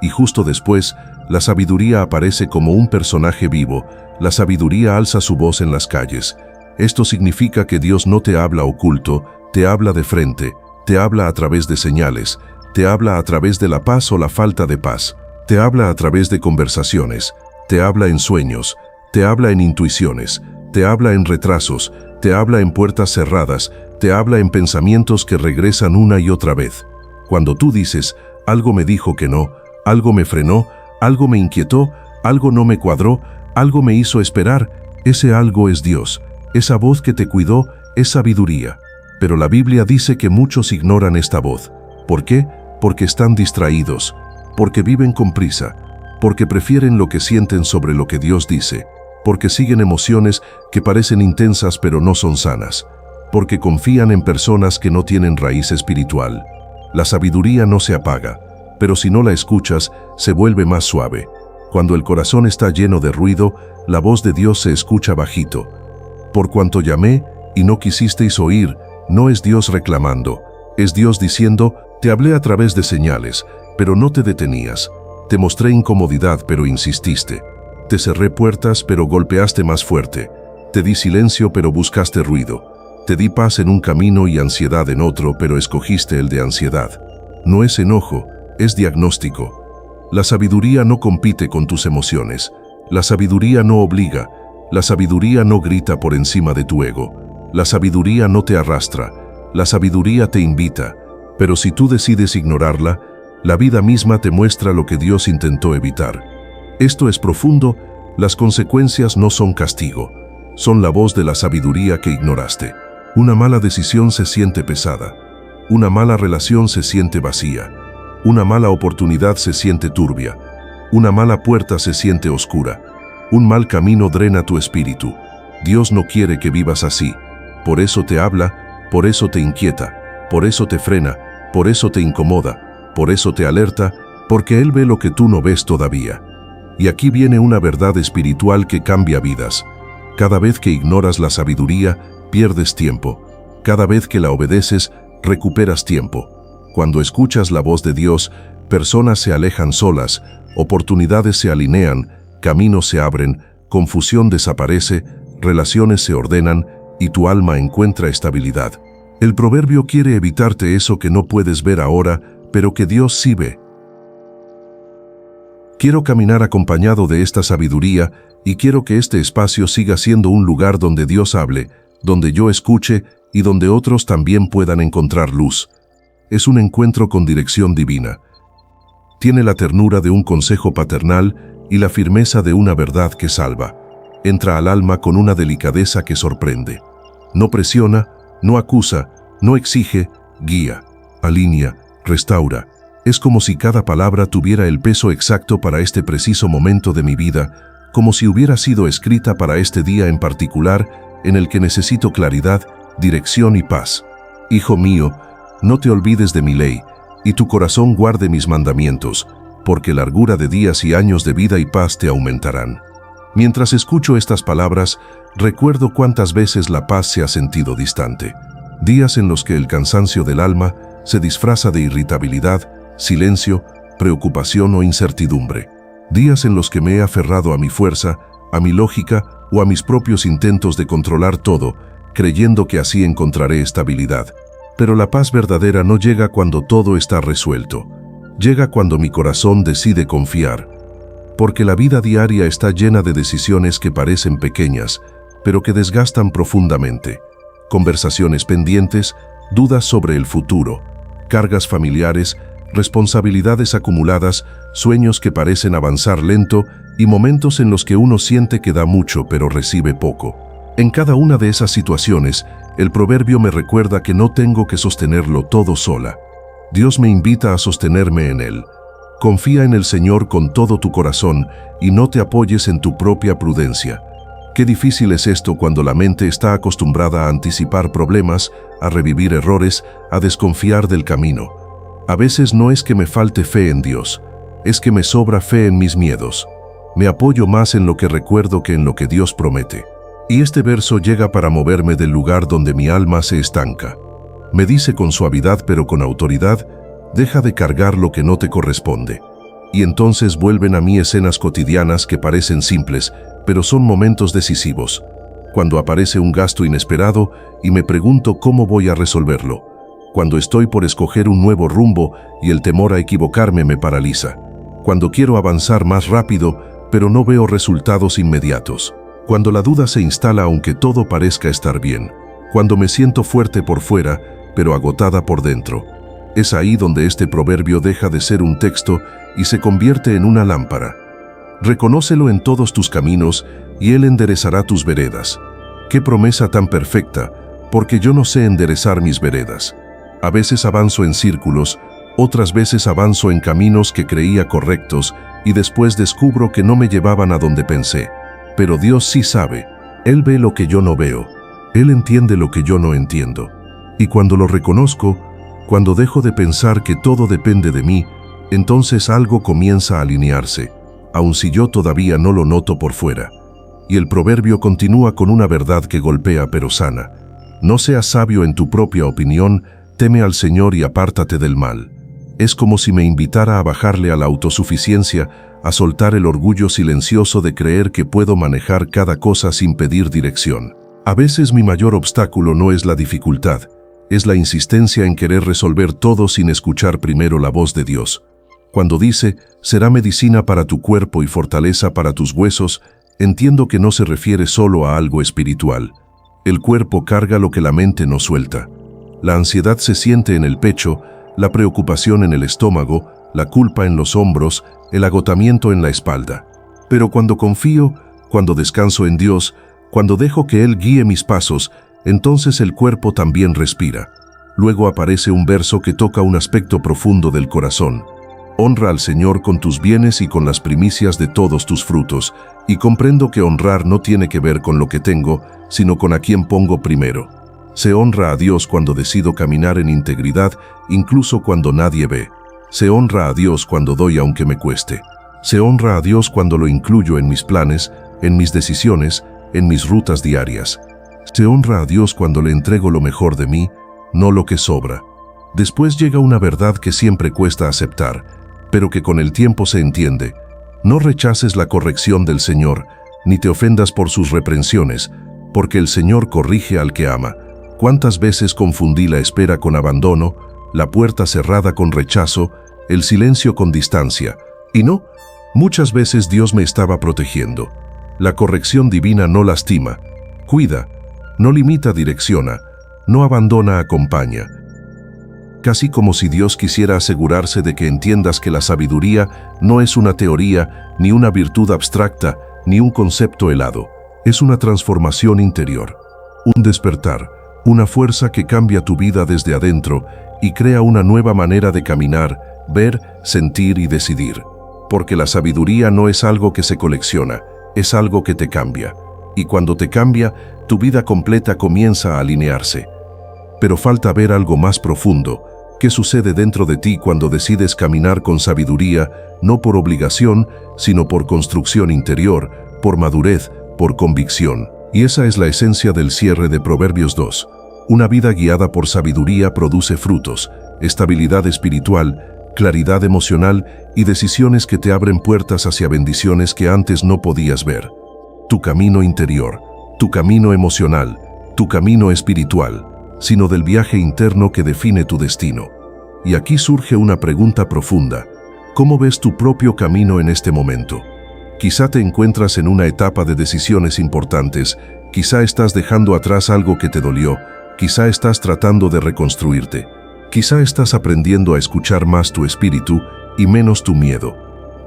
[SPEAKER 1] Y justo después, la sabiduría aparece como un personaje vivo. La sabiduría alza su voz en las calles. Esto significa que Dios no te habla oculto, te habla de frente, te habla a través de señales, te habla a través de la paz o la falta de paz, te habla a través de conversaciones, te habla en sueños, te habla en intuiciones, te habla en retrasos, te habla en puertas cerradas, te habla en pensamientos que regresan una y otra vez. Cuando tú dices, algo me dijo que no, algo me frenó, algo me inquietó, algo no me cuadró, algo me hizo esperar, ese algo es Dios. Esa voz que te cuidó es sabiduría. Pero la Biblia dice que muchos ignoran esta voz. ¿Por qué? Porque están distraídos, porque viven con prisa, porque prefieren lo que sienten sobre lo que Dios dice, porque siguen emociones que parecen intensas pero no son sanas, porque confían en personas que no tienen raíz espiritual. La sabiduría no se apaga, pero si no la escuchas, se vuelve más suave. Cuando el corazón está lleno de ruido, la voz de Dios se escucha bajito. Por cuanto llamé y no quisisteis oír, no es Dios reclamando, es Dios diciendo, te hablé a través de señales, pero no te detenías. Te mostré incomodidad, pero insististe. Te cerré puertas, pero golpeaste más fuerte. Te di silencio, pero buscaste ruido. Te di paz en un camino y ansiedad en otro, pero escogiste el de ansiedad. No es enojo, es diagnóstico. La sabiduría no compite con tus emociones. La sabiduría no obliga. La sabiduría no grita por encima de tu ego. La sabiduría no te arrastra. La sabiduría te invita. Pero si tú decides ignorarla, la vida misma te muestra lo que Dios intentó evitar. Esto es profundo, las consecuencias no son castigo, son la voz de la sabiduría que ignoraste. Una mala decisión se siente pesada, una mala relación se siente vacía, una mala oportunidad se siente turbia, una mala puerta se siente oscura, un mal camino drena tu espíritu. Dios no quiere que vivas así, por eso te habla, por eso te inquieta, por eso te frena, por eso te incomoda, por eso te alerta, porque Él ve lo que tú no ves todavía. Y aquí viene una verdad espiritual que cambia vidas. Cada vez que ignoras la sabiduría, pierdes tiempo. Cada vez que la obedeces, recuperas tiempo. Cuando escuchas la voz de Dios, personas se alejan solas, oportunidades se alinean, caminos se abren, confusión desaparece, relaciones se ordenan y tu alma encuentra estabilidad. El proverbio quiere evitarte eso que no puedes ver ahora, pero que Dios sí ve. Quiero caminar acompañado de esta sabiduría y quiero que este espacio siga siendo un lugar donde Dios hable, donde yo escuche y donde otros también puedan encontrar luz. Es un encuentro con dirección divina. Tiene la ternura de un consejo paternal y la firmeza de una verdad que salva. Entra al alma con una delicadeza que sorprende. No presiona, no acusa, no exige, guía, alinea, restaura. Es como si cada palabra tuviera el peso exacto para este preciso momento de mi vida, como si hubiera sido escrita para este día en particular en el que necesito claridad, dirección y paz. Hijo mío, no te olvides de mi ley, y tu corazón guarde mis mandamientos, porque largura de días y años de vida y paz te aumentarán. Mientras escucho estas palabras, recuerdo cuántas veces la paz se ha sentido distante. Días en los que el cansancio del alma se disfraza de irritabilidad, silencio, preocupación o incertidumbre. Días en los que me he aferrado a mi fuerza, a mi lógica o a mis propios intentos de controlar todo, creyendo que así encontraré estabilidad. Pero la paz verdadera no llega cuando todo está resuelto. Llega cuando mi corazón decide confiar. Porque la vida diaria está llena de decisiones que parecen pequeñas, pero que desgastan profundamente. Conversaciones pendientes, dudas sobre el futuro, cargas familiares, responsabilidades acumuladas, sueños que parecen avanzar lento y momentos en los que uno siente que da mucho pero recibe poco. En cada una de esas situaciones, el proverbio me recuerda que no tengo que sostenerlo todo sola. Dios me invita a sostenerme en Él. Confía en el Señor con todo tu corazón y no te apoyes en tu propia prudencia. Qué difícil es esto cuando la mente está acostumbrada a anticipar problemas, a revivir errores, a desconfiar del camino. A veces no es que me falte fe en Dios, es que me sobra fe en mis miedos. Me apoyo más en lo que recuerdo que en lo que Dios promete. Y este verso llega para moverme del lugar donde mi alma se estanca. Me dice con suavidad pero con autoridad, deja de cargar lo que no te corresponde. Y entonces vuelven a mí escenas cotidianas que parecen simples, pero son momentos decisivos. Cuando aparece un gasto inesperado y me pregunto cómo voy a resolverlo. Cuando estoy por escoger un nuevo rumbo y el temor a equivocarme me paraliza. Cuando quiero avanzar más rápido, pero no veo resultados inmediatos. Cuando la duda se instala aunque todo parezca estar bien. Cuando me siento fuerte por fuera, pero agotada por dentro. Es ahí donde este proverbio deja de ser un texto y se convierte en una lámpara. Reconócelo en todos tus caminos y Él enderezará tus veredas. ¡Qué promesa tan perfecta! Porque yo no sé enderezar mis veredas. A veces avanzo en círculos, otras veces avanzo en caminos que creía correctos y después descubro que no me llevaban a donde pensé. Pero Dios sí sabe, Él ve lo que yo no veo, Él entiende lo que yo no entiendo. Y cuando lo reconozco, cuando dejo de pensar que todo depende de mí, entonces algo comienza a alinearse. aun si yo todavía no lo noto por fuera. Y el proverbio continúa con una verdad que golpea pero sana. No seas sabio en tu propia opinión, teme al Señor y apártate del mal. Es como si me invitara a bajarle a la autosuficiencia, a soltar el orgullo silencioso de creer que puedo manejar cada cosa sin pedir dirección. A veces mi mayor obstáculo no es la dificultad, es la insistencia en querer resolver todo sin escuchar primero la voz de Dios. Cuando dice, será medicina para tu cuerpo y fortaleza para tus huesos, entiendo que no se refiere solo a algo espiritual. El cuerpo carga lo que la mente no suelta. La ansiedad se siente en el pecho, la preocupación en el estómago, la culpa en los hombros, el agotamiento en la espalda. Pero cuando confío, cuando descanso en Dios, cuando dejo que Él guíe mis pasos, entonces el cuerpo también respira. Luego aparece un verso que toca un aspecto profundo del corazón. Honra al Señor con tus bienes y con las primicias de todos tus frutos, y comprendo que honrar no tiene que ver con lo que tengo, sino con a quien pongo primero. Se honra a Dios cuando decido caminar en integridad, incluso cuando nadie ve. Se honra a Dios cuando doy aunque me cueste. Se honra a Dios cuando lo incluyo en mis planes, en mis decisiones, en mis rutas diarias. Se honra a Dios cuando le entrego lo mejor de mí, no lo que sobra. Después llega una verdad que siempre cuesta aceptar, pero que con el tiempo se entiende. No rechaces la corrección del Señor, ni te ofendas por sus reprensiones, porque el Señor corrige al que ama. ¿Cuántas veces confundí la espera con abandono, la puerta cerrada con rechazo, el silencio con distancia? Y no, muchas veces Dios me estaba protegiendo. La corrección divina no lastima, cuida, no limita, direcciona, no abandona, acompaña. Casi como si Dios quisiera asegurarse de que entiendas que la sabiduría no es una teoría, ni una virtud abstracta, ni un concepto helado. Es una transformación interior, un despertar, una fuerza que cambia tu vida desde adentro y crea una nueva manera de caminar, ver, sentir y decidir. Porque la sabiduría no es algo que se colecciona, es algo que te cambia. Y cuando te cambia, tu vida completa comienza a alinearse. Pero falta ver algo más profundo. ¿Qué sucede dentro de ti cuando decides caminar con sabiduría, no por obligación, sino por construcción interior, por madurez, por convicción? Y esa es la esencia del cierre de Proverbios 2. Una vida guiada por sabiduría produce frutos, estabilidad espiritual, claridad emocional y decisiones que te abren puertas hacia bendiciones que antes no podías ver. Tu camino interior, tu camino emocional, tu camino espiritual, sino del viaje interno que define tu destino. Y aquí surge una pregunta profunda. ¿Cómo ves tu propio camino en este momento? Quizá te encuentras en una etapa de decisiones importantes, quizá estás dejando atrás algo que te dolió, quizá estás tratando de reconstruirte, quizá estás aprendiendo a escuchar más tu espíritu y menos tu miedo.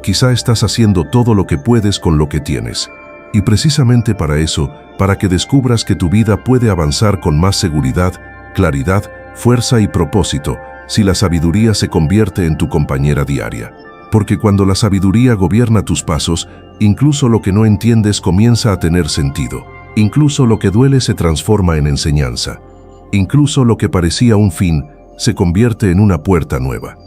[SPEAKER 1] Quizá estás haciendo todo lo que puedes con lo que tienes. Y precisamente para eso, para que descubras que tu vida puede avanzar con más seguridad, claridad, fuerza y propósito, si la sabiduría se convierte en tu compañera diaria. Porque cuando la sabiduría gobierna tus pasos, incluso lo que no entiendes comienza a tener sentido. Incluso lo que duele se transforma en enseñanza. Incluso lo que parecía un fin se convierte en una puerta nueva.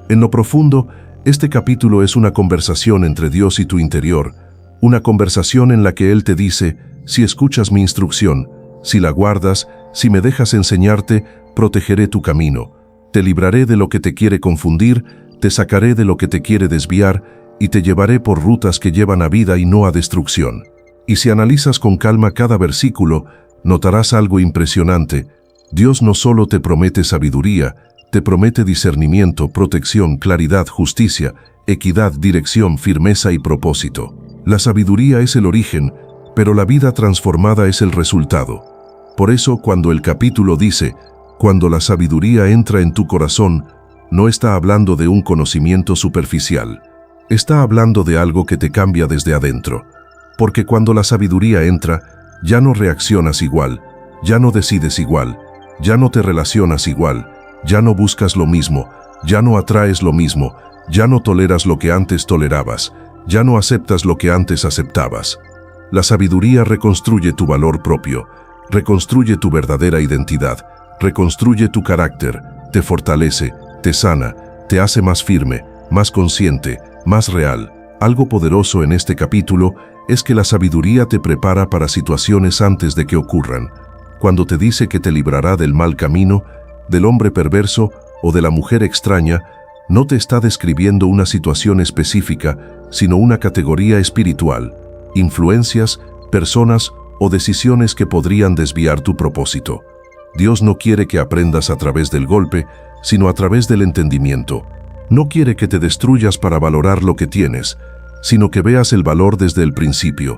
[SPEAKER 1] En lo profundo, este capítulo es una conversación entre Dios y tu interior, una conversación en la que Él te dice, si escuchas mi instrucción, si la guardas, si me dejas enseñarte, protegeré tu camino, te libraré de lo que te quiere confundir, te sacaré de lo que te quiere desviar y te llevaré por rutas que llevan a vida y no a destrucción. Y si analizas con calma cada versículo, notarás algo impresionante. Dios no solo te promete sabiduría, te promete discernimiento, protección, claridad, justicia, equidad, dirección, firmeza y propósito. La sabiduría es el origen, pero la vida transformada es el resultado. Por eso, cuando el capítulo dice, cuando la sabiduría entra en tu corazón, no está hablando de un conocimiento superficial. Está hablando de algo que te cambia desde adentro. Porque cuando la sabiduría entra, ya no reaccionas igual, ya no decides igual, ya no te relacionas igual, ya no buscas lo mismo, ya no atraes lo mismo, ya no toleras lo que antes tolerabas, ya no aceptas lo que antes aceptabas. La sabiduría reconstruye tu valor propio, reconstruye tu verdadera identidad, reconstruye tu carácter, te fortalece, te sana, te hace más firme, más consciente, más real, Algo poderoso en este capítulo es que la sabiduría te prepara para situaciones antes de que ocurran. Cuando te dice que te librará del mal camino, del hombre perverso o de la mujer extraña, no te está describiendo una situación específica, sino una categoría espiritual, influencias, personas o decisiones que podrían desviar tu propósito. Dios no quiere que aprendas a través del golpe, sino a través del entendimiento. No quiere que te destruyas para valorar lo que tienes, sino que veas el valor desde el principio.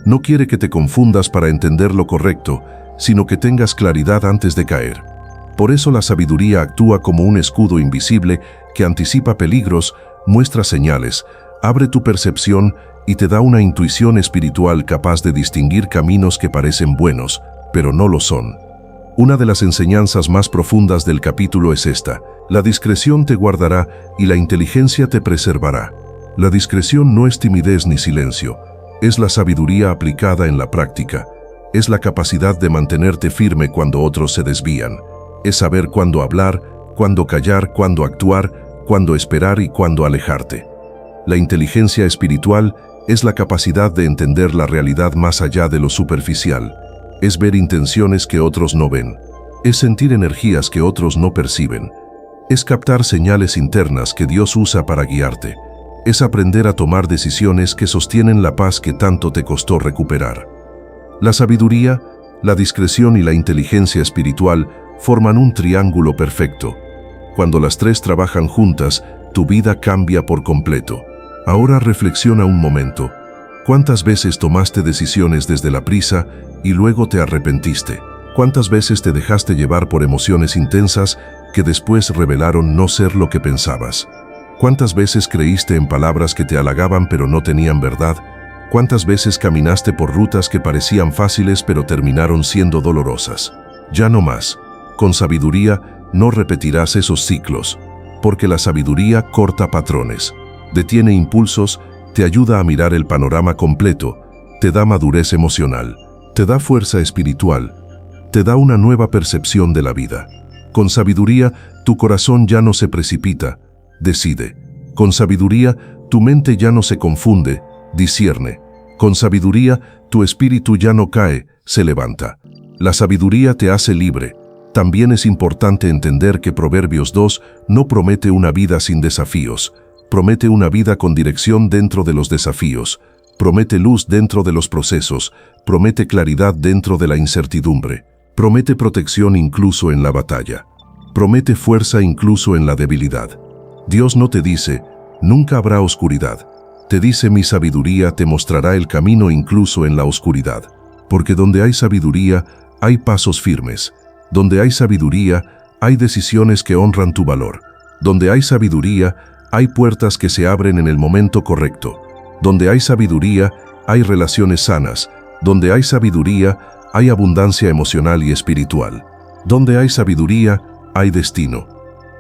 [SPEAKER 1] No quiere que te confundas para entender lo correcto, sino que tengas claridad antes de caer. Por eso la sabiduría actúa como un escudo invisible que anticipa peligros, muestra señales, abre tu percepción y te da una intuición espiritual capaz de distinguir caminos que parecen buenos, pero no lo son. Una de las enseñanzas más profundas del capítulo es esta: la discreción te guardará y la inteligencia te preservará. La discreción no es timidez ni silencio, es la sabiduría aplicada en la práctica. Es la capacidad de mantenerte firme cuando otros se desvían. Es saber cuándo hablar, cuándo callar, cuándo actuar, cuándo esperar y cuándo alejarte. La inteligencia espiritual es la capacidad de entender la realidad más allá de lo superficial. Es ver intenciones que otros no ven. Es sentir energías que otros no perciben. Es captar señales internas que Dios usa para guiarte. Es aprender a tomar decisiones que sostienen la paz que tanto te costó recuperar. La sabiduría, la discreción y la inteligencia espiritual forman un triángulo perfecto. Cuando las tres trabajan juntas, tu vida cambia por completo. Ahora reflexiona un momento. ¿Cuántas veces tomaste decisiones desde la prisa y luego te arrepentiste? ¿Cuántas veces te dejaste llevar por emociones intensas que después revelaron no ser lo que pensabas? ¿Cuántas veces creíste en palabras que te halagaban pero no tenían verdad? ¿Cuántas veces caminaste por rutas que parecían fáciles pero terminaron siendo dolorosas? Ya no más. Con sabiduría no repetirás esos ciclos, porque la sabiduría corta patrones, detiene impulsos, te ayuda a mirar el panorama completo, te da madurez emocional, te da fuerza espiritual, te da una nueva percepción de la vida. Con sabiduría, tu corazón ya no se precipita, decide. Con sabiduría, tu mente ya no se confunde, discierne. Con sabiduría, tu espíritu ya no cae, se levanta. La sabiduría te hace libre. También es importante entender que Proverbios 2 no promete una vida sin desafíos, promete una vida con dirección dentro de los desafíos, promete luz dentro de los procesos, promete claridad dentro de la incertidumbre, promete protección incluso en la batalla, promete fuerza incluso en la debilidad. Dios no te dice, nunca habrá oscuridad. Te dice, mi sabiduría te mostrará el camino incluso en la oscuridad. Porque donde hay sabiduría, hay pasos firmes. Donde hay sabiduría, hay decisiones que honran tu valor. Donde hay sabiduría, hay puertas que se abren en el momento correcto. Donde hay sabiduría, hay relaciones sanas. Donde hay sabiduría, hay abundancia emocional y espiritual. Donde hay sabiduría, hay destino.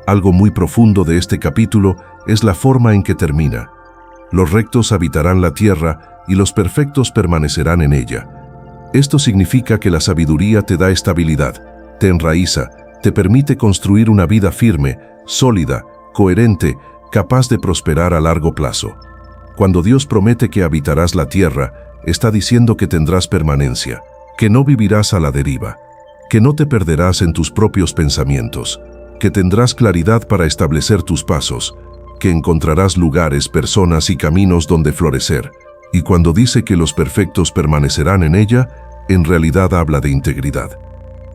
[SPEAKER 1] Algo muy profundo de este capítulo es la forma en que termina. Los rectos habitarán la tierra y los perfectos permanecerán en ella. Esto significa que la sabiduría te da estabilidad, te enraiza, te permite construir una vida firme, sólida, coherente, capaz de prosperar a largo plazo. Cuando Dios promete que habitarás la tierra, está diciendo que tendrás permanencia, que no vivirás a la deriva, que no te perderás en tus propios pensamientos, que tendrás claridad para establecer tus pasos, que encontrarás lugares, personas y caminos donde florecer. Y cuando dice que los perfectos permanecerán en ella, en realidad habla de integridad.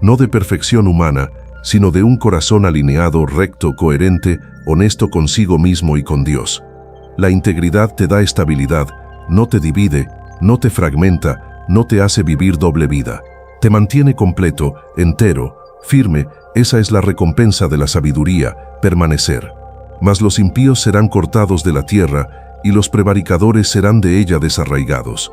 [SPEAKER 1] No de perfección humana, sino de un corazón alineado, recto, coherente, honesto consigo mismo y con Dios. La integridad te da estabilidad, no te divide, no te fragmenta, no te hace vivir doble vida. Te mantiene completo, entero, firme. Esa es la recompensa de la sabiduría, permanecer. Mas los impíos serán cortados de la tierra, y los prevaricadores serán de ella desarraigados.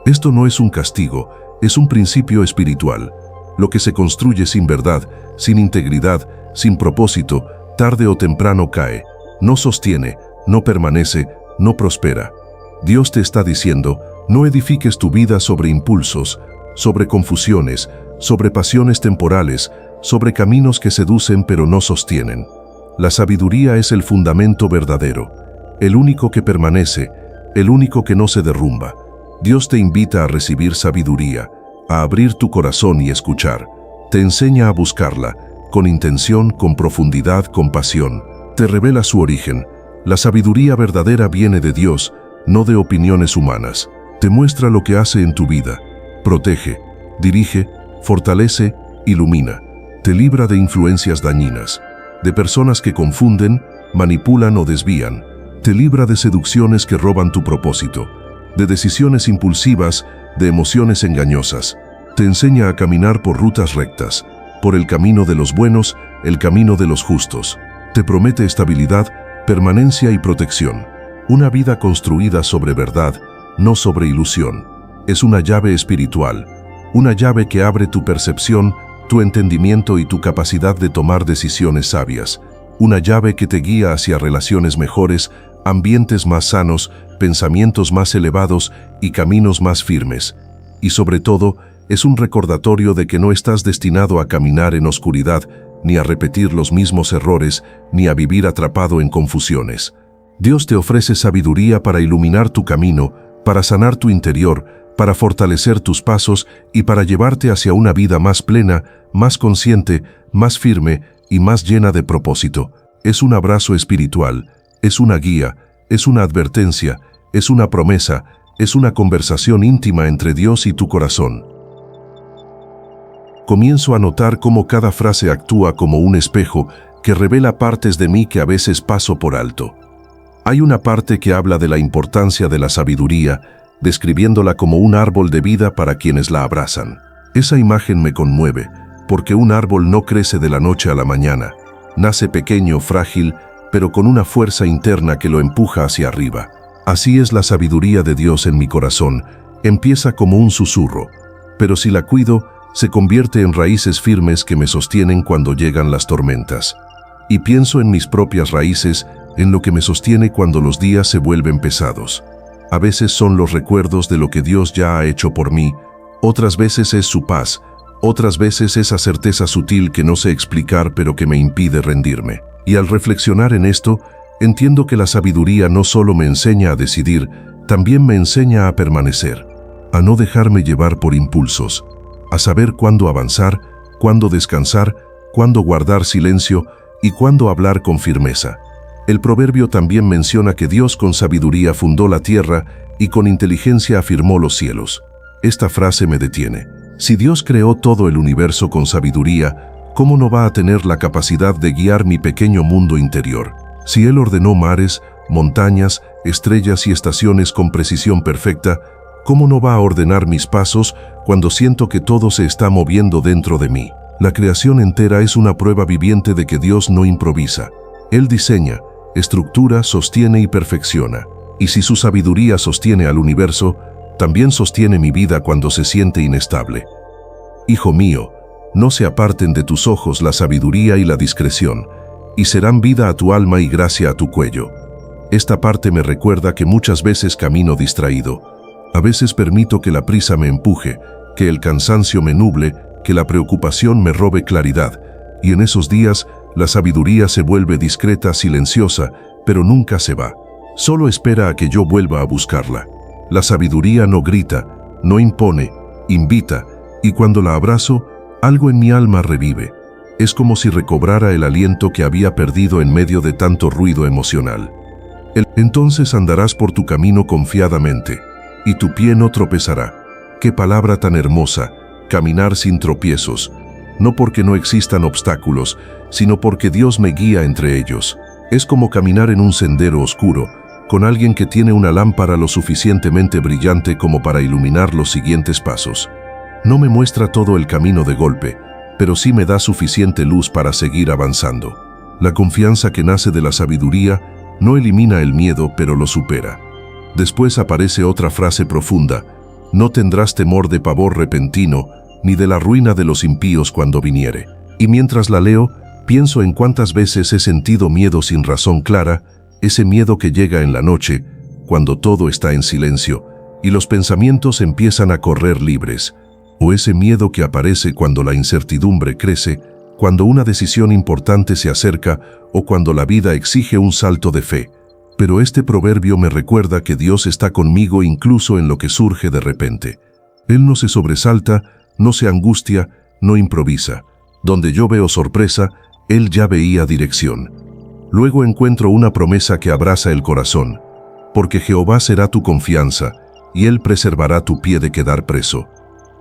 [SPEAKER 1] Esto no es un castigo, es un principio espiritual. Lo que se construye sin verdad, sin integridad, sin propósito, tarde o temprano cae, no sostiene, no permanece, no prospera. Dios te está diciendo, no edifiques tu vida sobre impulsos, sobre confusiones, sobre pasiones temporales, sobre caminos que seducen pero no sostienen. La sabiduría es el fundamento verdadero, el único que permanece, el único que no se derrumba. Dios te invita a recibir sabiduría, a abrir tu corazón y escuchar. Te enseña a buscarla, con intención, con profundidad, con pasión. Te revela su origen. La sabiduría verdadera viene de Dios, no de opiniones humanas. Te muestra lo que hace en tu vida. Protege, dirige, fortalece, ilumina. Te libra de influencias dañinas, de personas que confunden, manipulan o desvían. Te libra de seducciones que roban tu propósito, de decisiones impulsivas, de emociones engañosas. Te enseña a caminar por rutas rectas, por el camino de los buenos, el camino de los justos. Te promete estabilidad, permanencia y protección. Una vida construida sobre verdad, no sobre ilusión. Es una llave espiritual, una llave que abre tu percepción, tu entendimiento y tu capacidad de tomar decisiones sabias. Una llave que te guía hacia relaciones mejores, ambientes más sanos, pensamientos más elevados y caminos más firmes. Y sobre todo, es un recordatorio de que no estás destinado a caminar en oscuridad, ni a repetir los mismos errores, ni a vivir atrapado en confusiones. Dios te ofrece sabiduría para iluminar tu camino, para sanar tu interior, para fortalecer tus pasos y para llevarte hacia una vida más plena, más consciente, más firme y más llena de propósito. Es un abrazo espiritual, es una guía, es una advertencia, es una promesa, es una conversación íntima entre Dios y tu corazón. Comienzo a notar cómo cada frase actúa como un espejo que revela partes de mí que a veces paso por alto. Hay una parte que habla de la importancia de la sabiduría, describiéndola como un árbol de vida para quienes la abrazan. Esa imagen me conmueve, porque un árbol no crece de la noche a la mañana. Nace pequeño, frágil, pero con una fuerza interna que lo empuja hacia arriba. Así es la sabiduría de Dios en mi corazón. Empieza como un susurro, pero si la cuido, se convierte en raíces firmes que me sostienen cuando llegan las tormentas. Y pienso en mis propias raíces, en lo que me sostiene cuando los días se vuelven pesados. A veces son los recuerdos de lo que Dios ya ha hecho por mí, otras veces es su paz, otras veces esa certeza sutil que no sé explicar pero que me impide rendirme. Y al reflexionar en esto, entiendo que la sabiduría no solo me enseña a decidir, también me enseña a permanecer, a no dejarme llevar por impulsos, a saber cuándo avanzar, cuándo descansar, cuándo guardar silencio y cuándo hablar con firmeza. El proverbio también menciona que Dios con sabiduría fundó la tierra y con inteligencia afirmó los cielos. Esta frase me detiene. Si Dios creó todo el universo con sabiduría, ¿cómo no va a tener la capacidad de guiar mi pequeño mundo interior? Si Él ordenó mares, montañas, estrellas y estaciones con precisión perfecta, ¿cómo no va a ordenar mis pasos cuando siento que todo se está moviendo dentro de mí? La creación entera es una prueba viviente de que Dios no improvisa. Él diseña, estructura, sostiene y perfecciona. Y si su sabiduría sostiene al universo, también sostiene mi vida cuando se siente inestable. Hijo mío, no se aparten de tus ojos la sabiduría y la discreción, y serán vida a tu alma y gracia a tu cuello. Esta parte me recuerda que muchas veces camino distraído. A veces permito que la prisa me empuje, que el cansancio me nuble, que la preocupación me robe claridad, y en esos días la sabiduría se vuelve discreta, silenciosa, pero nunca se va. Solo espera a que yo vuelva a buscarla. La sabiduría no grita, no impone, invita, y cuando la abrazo, algo en mi alma revive. Es como si recobrara el aliento que había perdido en medio de tanto ruido emocional. Entonces andarás por tu camino confiadamente, y tu pie no tropezará. Qué palabra tan hermosa, caminar sin tropiezos, no porque no existan obstáculos, sino porque Dios me guía entre ellos. Es como caminar en un sendero oscuro, con alguien que tiene una lámpara lo suficientemente brillante como para iluminar los siguientes pasos. No me muestra todo el camino de golpe, pero sí me da suficiente luz para seguir avanzando. La confianza que nace de la sabiduría no elimina el miedo, pero lo supera. Después aparece otra frase profunda: no tendrás temor de pavor repentino, ni de la ruina de los impíos cuando viniere. Y mientras la leo, pienso en cuántas veces he sentido miedo sin razón clara, ese miedo que llega en la noche, cuando todo está en silencio, y los pensamientos empiezan a correr libres, o ese miedo que aparece cuando la incertidumbre crece, cuando una decisión importante se acerca, o cuando la vida exige un salto de fe. Pero este proverbio me recuerda que Dios está conmigo incluso en lo que surge de repente. Él no se sobresalta, no se angustia, no improvisa. Donde yo veo sorpresa, Él ya veía dirección. Luego encuentro una promesa que abraza el corazón. Porque Jehová será tu confianza, y Él preservará tu pie de quedar preso.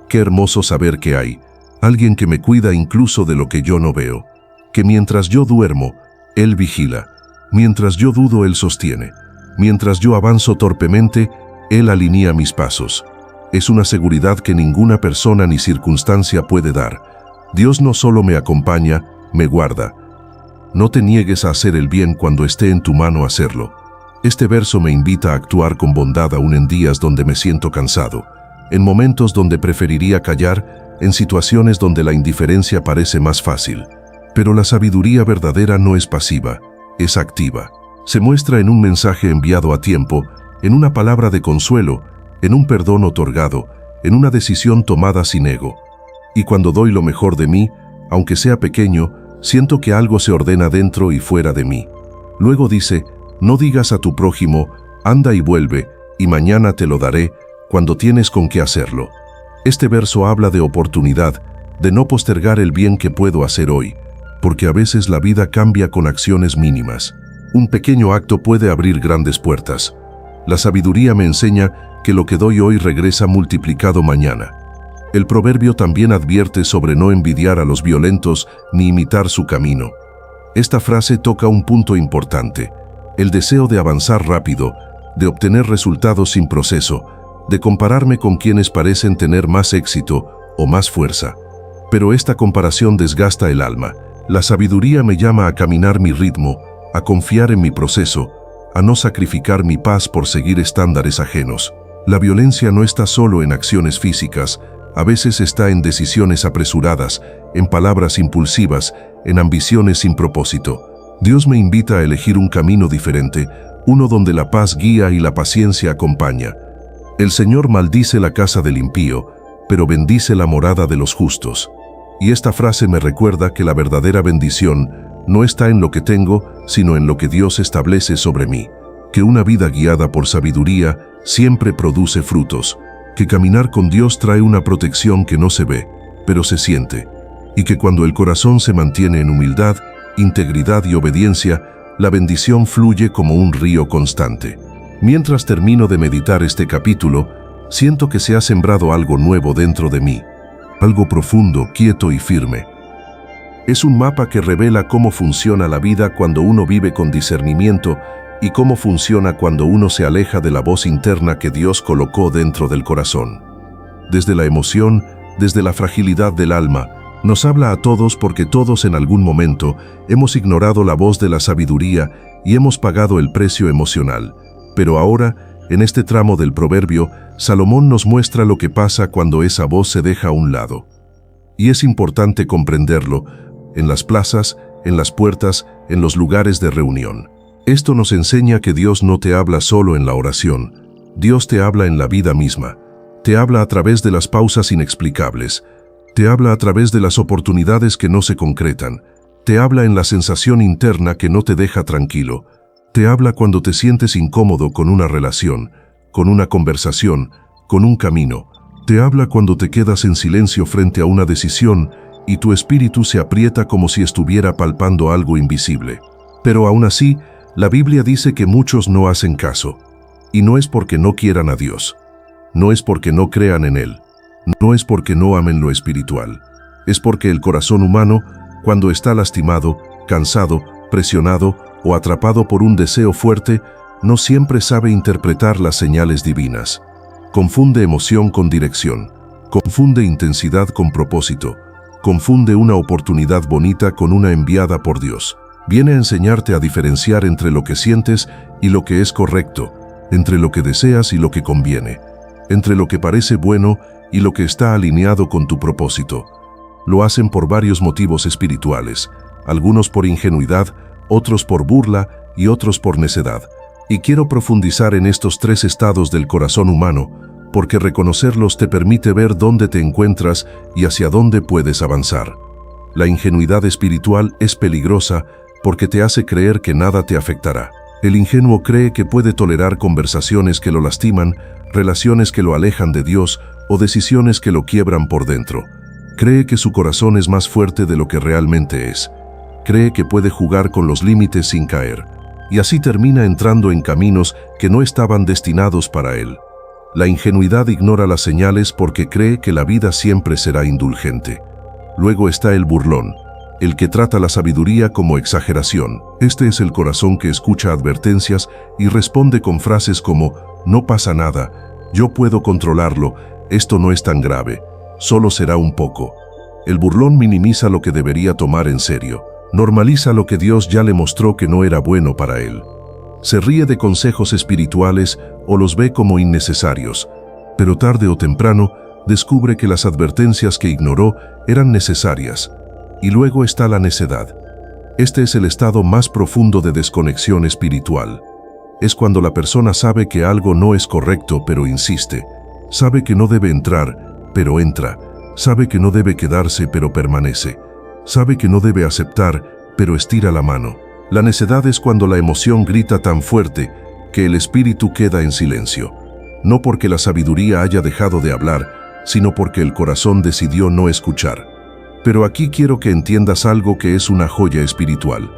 [SPEAKER 1] Qué hermoso saber que hay alguien que me cuida incluso de lo que yo no veo. Que mientras yo duermo, Él vigila. Mientras yo dudo, Él sostiene. Mientras yo avanzo torpemente, Él alinea mis pasos. Es una seguridad que ninguna persona ni circunstancia puede dar. Dios no solo me acompaña, me guarda. No te niegues a hacer el bien cuando esté en tu mano hacerlo. Este verso me invita a actuar con bondad aún en días donde me siento cansado, en momentos donde preferiría callar, en situaciones donde la indiferencia parece más fácil. Pero la sabiduría verdadera no es pasiva, es activa. Se muestra en un mensaje enviado a tiempo, en una palabra de consuelo, en un perdón otorgado, en una decisión tomada sin ego. Y cuando doy lo mejor de mí, aunque sea pequeño, siento que algo se ordena dentro y fuera de mí. Luego dice, no digas a tu prójimo, anda y vuelve, y mañana te lo daré, cuando tienes con qué hacerlo. Este verso habla de oportunidad, de no postergar el bien que puedo hacer hoy, porque a veces la vida cambia con acciones mínimas. Un pequeño acto puede abrir grandes puertas. La sabiduría me enseña que lo que doy hoy regresa multiplicado mañana. El proverbio también advierte sobre no envidiar a los violentos ni imitar su camino. Esta frase toca un punto importante: el deseo de avanzar rápido, de obtener resultados sin proceso, de compararme con quienes parecen tener más éxito o más fuerza. Pero esta comparación desgasta el alma. La sabiduría me llama a caminar mi ritmo, a confiar en mi proceso, a no sacrificar mi paz por seguir estándares ajenos. La violencia no está solo en acciones físicas, a veces está en decisiones apresuradas, en palabras impulsivas, en ambiciones sin propósito. Dios me invita a elegir un camino diferente, uno donde la paz guía y la paciencia acompaña. El Señor maldice la casa del impío, pero bendice la morada de los justos. Y esta frase me recuerda que la verdadera bendición no está en lo que tengo, sino en lo que Dios establece sobre mí. Que una vida guiada por sabiduría siempre produce frutos. Que caminar con Dios trae una protección que no se ve, pero se siente. Y que cuando el corazón se mantiene en humildad, integridad y obediencia, la bendición fluye como un río constante. Mientras termino de meditar este capítulo, siento que se ha sembrado algo nuevo dentro de mí. Algo profundo, quieto y firme. Es un mapa que revela cómo funciona la vida cuando uno vive con discernimiento y cómo funciona cuando uno se aleja de la voz interna que Dios colocó dentro del corazón. Desde la emoción, desde la fragilidad del alma, nos habla a todos porque todos en algún momento hemos ignorado la voz de la sabiduría y hemos pagado el precio emocional. Pero ahora, en este tramo del proverbio, Salomón nos muestra lo que pasa cuando esa voz se deja a un lado. Y es importante comprenderlo en las plazas, en las puertas, en los lugares de reunión. Esto nos enseña que Dios no te habla solo en la oración. Dios te habla en la vida misma. Te habla a través de las pausas inexplicables. Te habla a través de las oportunidades que no se concretan. Te habla en la sensación interna que no te deja tranquilo. Te habla cuando te sientes incómodo con una relación, con una conversación, con un camino. Te habla cuando te quedas en silencio frente a una decisión y tu espíritu se aprieta como si estuviera palpando algo invisible. Pero aún así, la Biblia dice que muchos no hacen caso. Y no es porque no quieran a Dios. No es porque no crean en Él. No es porque no amen lo espiritual. Es porque el corazón humano, cuando está lastimado, cansado, presionado o atrapado por un deseo fuerte, no siempre sabe interpretar las señales divinas. Confunde emoción con dirección. Confunde intensidad con propósito. Confunde una oportunidad bonita con una enviada por Dios. Viene a enseñarte a diferenciar entre lo que sientes y lo que es correcto, entre lo que deseas y lo que conviene, entre lo que parece bueno y lo que está alineado con tu propósito. Lo hacen por varios motivos espirituales, algunos por ingenuidad, otros por burla y otros por necedad. Y quiero profundizar en estos tres estados del corazón humano, porque reconocerlos te permite ver dónde te encuentras y hacia dónde puedes avanzar. La ingenuidad espiritual es peligrosa porque te hace creer que nada te afectará. El ingenuo cree que puede tolerar conversaciones que lo lastiman, relaciones que lo alejan de Dios o decisiones que lo quiebran por dentro. Cree que su corazón es más fuerte de lo que realmente es. Cree que puede jugar con los límites sin caer. Y así termina entrando en caminos que no estaban destinados para él. La ingenuidad ignora las señales porque cree que la vida siempre será indulgente. Luego está el burlón, el que trata la sabiduría como exageración. Este es el corazón que escucha advertencias y responde con frases como «No pasa nada, yo puedo controlarlo, esto no es tan grave, solo será un poco». El burlón minimiza lo que debería tomar en serio. Normaliza lo que Dios ya le mostró que no era bueno para él. Se ríe de consejos espirituales o los ve como innecesarios, pero tarde o temprano descubre que las advertencias que ignoró eran necesarias. Y luego está la necedad. Este es el estado más profundo de desconexión espiritual. Es cuando la persona sabe que algo no es correcto, pero insiste. Sabe que no debe entrar, pero entra. Sabe que no debe quedarse, pero permanece. Sabe que no debe aceptar, pero estira la mano. La necedad es cuando la emoción grita tan fuerte que el espíritu queda en silencio. No porque la sabiduría haya dejado de hablar, sino porque el corazón decidió no escuchar. Pero aquí quiero que entiendas algo que es una joya espiritual.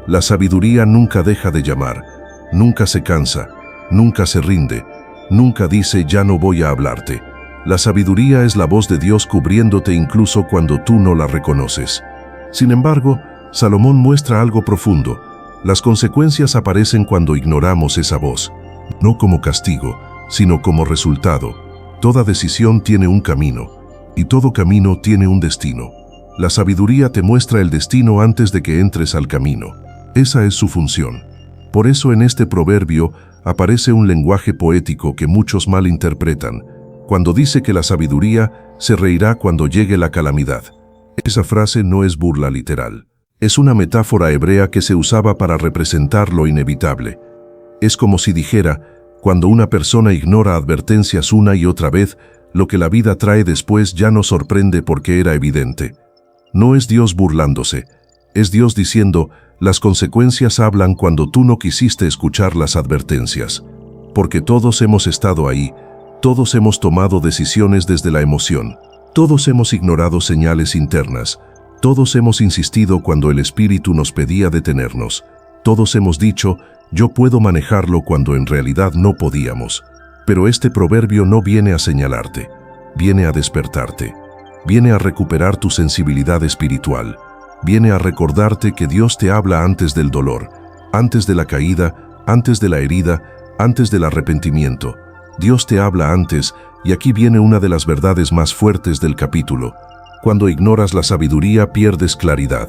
[SPEAKER 1] La sabiduría nunca deja de llamar, nunca se cansa, nunca se rinde, nunca dice ya no voy a hablarte. La sabiduría es la voz de Dios cubriéndote incluso cuando tú no la reconoces. Sin embargo, Salomón muestra algo profundo. Las consecuencias aparecen cuando ignoramos esa voz, no como castigo, sino como resultado. Toda decisión tiene un camino, y todo camino tiene un destino. La sabiduría te muestra el destino antes de que entres al camino. Esa es su función. Por eso en este proverbio aparece un lenguaje poético que muchos malinterpretan, cuando dice que la sabiduría se reirá cuando llegue la calamidad. Esa frase no es burla literal. Es una metáfora hebrea que se usaba para representar lo inevitable. Es como si dijera, cuando una persona ignora advertencias una y otra vez, lo que la vida trae después ya no sorprende porque era evidente. No es Dios burlándose, es Dios diciendo, las consecuencias hablan cuando tú no quisiste escuchar las advertencias. Porque todos hemos estado ahí, todos hemos tomado decisiones desde la emoción. Todos hemos ignorado señales internas, todos hemos insistido cuando el Espíritu nos pedía detenernos, todos hemos dicho, yo puedo manejarlo cuando en realidad no podíamos. Pero este proverbio no viene a señalarte, viene a despertarte, viene a recuperar tu sensibilidad espiritual, viene a recordarte que Dios te habla antes del dolor, antes de la caída, antes de la herida, antes del arrepentimiento. Dios te habla antes. Y aquí viene una de las verdades más fuertes del capítulo. Cuando ignoras la sabiduría, pierdes claridad.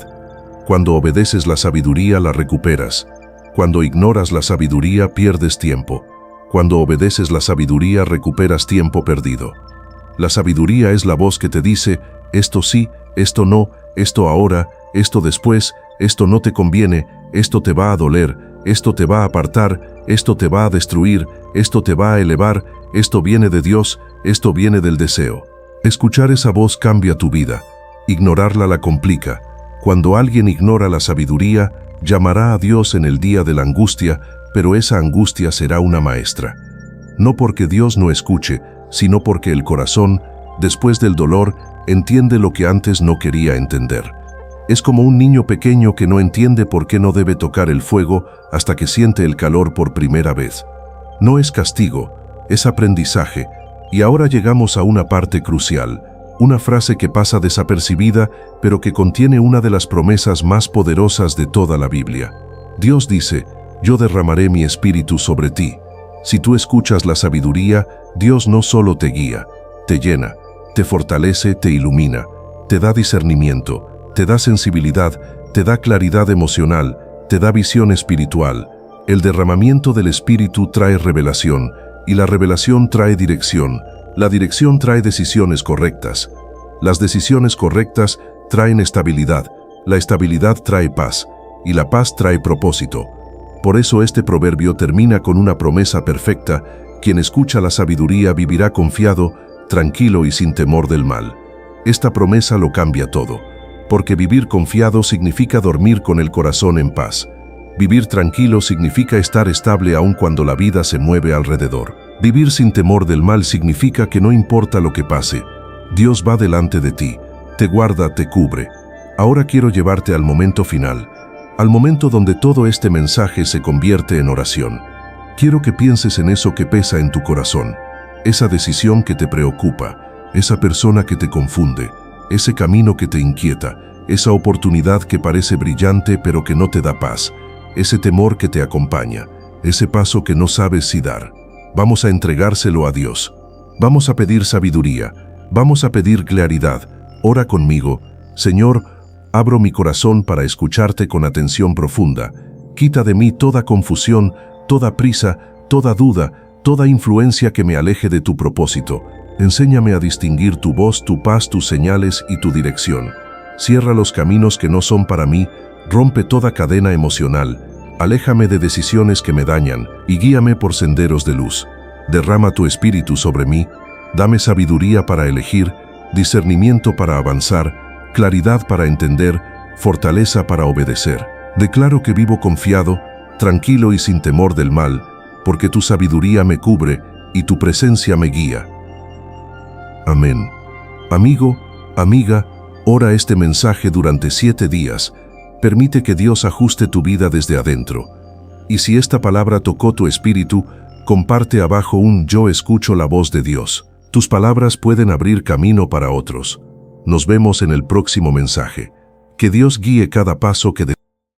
[SPEAKER 1] Cuando obedeces la sabiduría, la recuperas. Cuando ignoras la sabiduría, pierdes tiempo. Cuando obedeces la sabiduría, recuperas tiempo perdido. La sabiduría es la voz que te dice, esto sí, esto no, esto ahora, esto después, esto no te conviene, esto te va a doler, esto te va a apartar, esto te va a destruir, esto te va a elevar, esto viene de Dios, esto viene del deseo. Escuchar esa voz cambia tu vida. Ignorarla la complica. Cuando alguien ignora la sabiduría, llamará a Dios en el día de la angustia, pero esa angustia será una maestra. No porque Dios no escuche, sino porque el corazón, después del dolor, entiende lo que antes no quería entender. Es como un niño pequeño que no entiende por qué no debe tocar el fuego hasta que siente el calor por primera vez. No es castigo, es aprendizaje. Y ahora llegamos a una parte crucial, una frase que pasa desapercibida, pero que contiene una de las promesas más poderosas de toda la Biblia. Dios dice, yo derramaré mi espíritu sobre ti. Si tú escuchas la sabiduría, Dios no solo te guía, te llena, te fortalece, te ilumina, te da discernimiento, te da sensibilidad, te da claridad emocional, te da visión espiritual. El derramamiento del Espíritu trae revelación, y la revelación trae dirección. La dirección trae decisiones correctas. Las decisiones correctas traen estabilidad. La estabilidad trae paz, y la paz trae propósito. Por eso este proverbio termina con una promesa perfecta. Quien escucha la sabiduría vivirá confiado, tranquilo y sin temor del mal. Esta promesa lo cambia todo, porque vivir confiado significa dormir con el corazón en paz. Vivir tranquilo significa estar estable aun cuando la vida se mueve alrededor. Vivir sin temor del mal significa que no importa lo que pase, Dios va delante de ti, te guarda, te cubre. Ahora quiero llevarte al momento final, al momento donde todo este mensaje se convierte en oración. Quiero que pienses en eso que pesa en tu corazón, esa decisión que te preocupa, esa persona que te confunde, ese camino que te inquieta, esa oportunidad que parece brillante pero que no te da paz, ese temor que te acompaña, ese paso que no sabes si dar. Vamos a entregárselo a Dios. Vamos a pedir sabiduría, vamos a pedir claridad. Ora conmigo. Señor, abro mi corazón para escucharte con atención profunda. Quita de mí toda confusión, toda prisa, toda duda, toda influencia que me aleje de tu propósito. Enséñame a distinguir tu voz, tu paz, tus señales y tu dirección. Cierra los caminos que no son para mí, rompe toda cadena emocional, aléjame de decisiones que me dañan y guíame por senderos de luz. Derrama tu espíritu sobre mí, dame sabiduría para elegir, discernimiento para avanzar, claridad para entender, fortaleza para obedecer. Declaro que vivo confiado, tranquilo y sin temor del mal, porque tu sabiduría me cubre y tu presencia me guía. Amén. Amigo, amiga, ora este mensaje durante 7 días. Permite que Dios ajuste tu vida desde adentro. Y si esta palabra tocó tu espíritu, comparte abajo un "Yo escucho la voz de Dios". Tus palabras pueden abrir camino para otros. Nos vemos en el próximo mensaje. Que Dios guíe cada paso que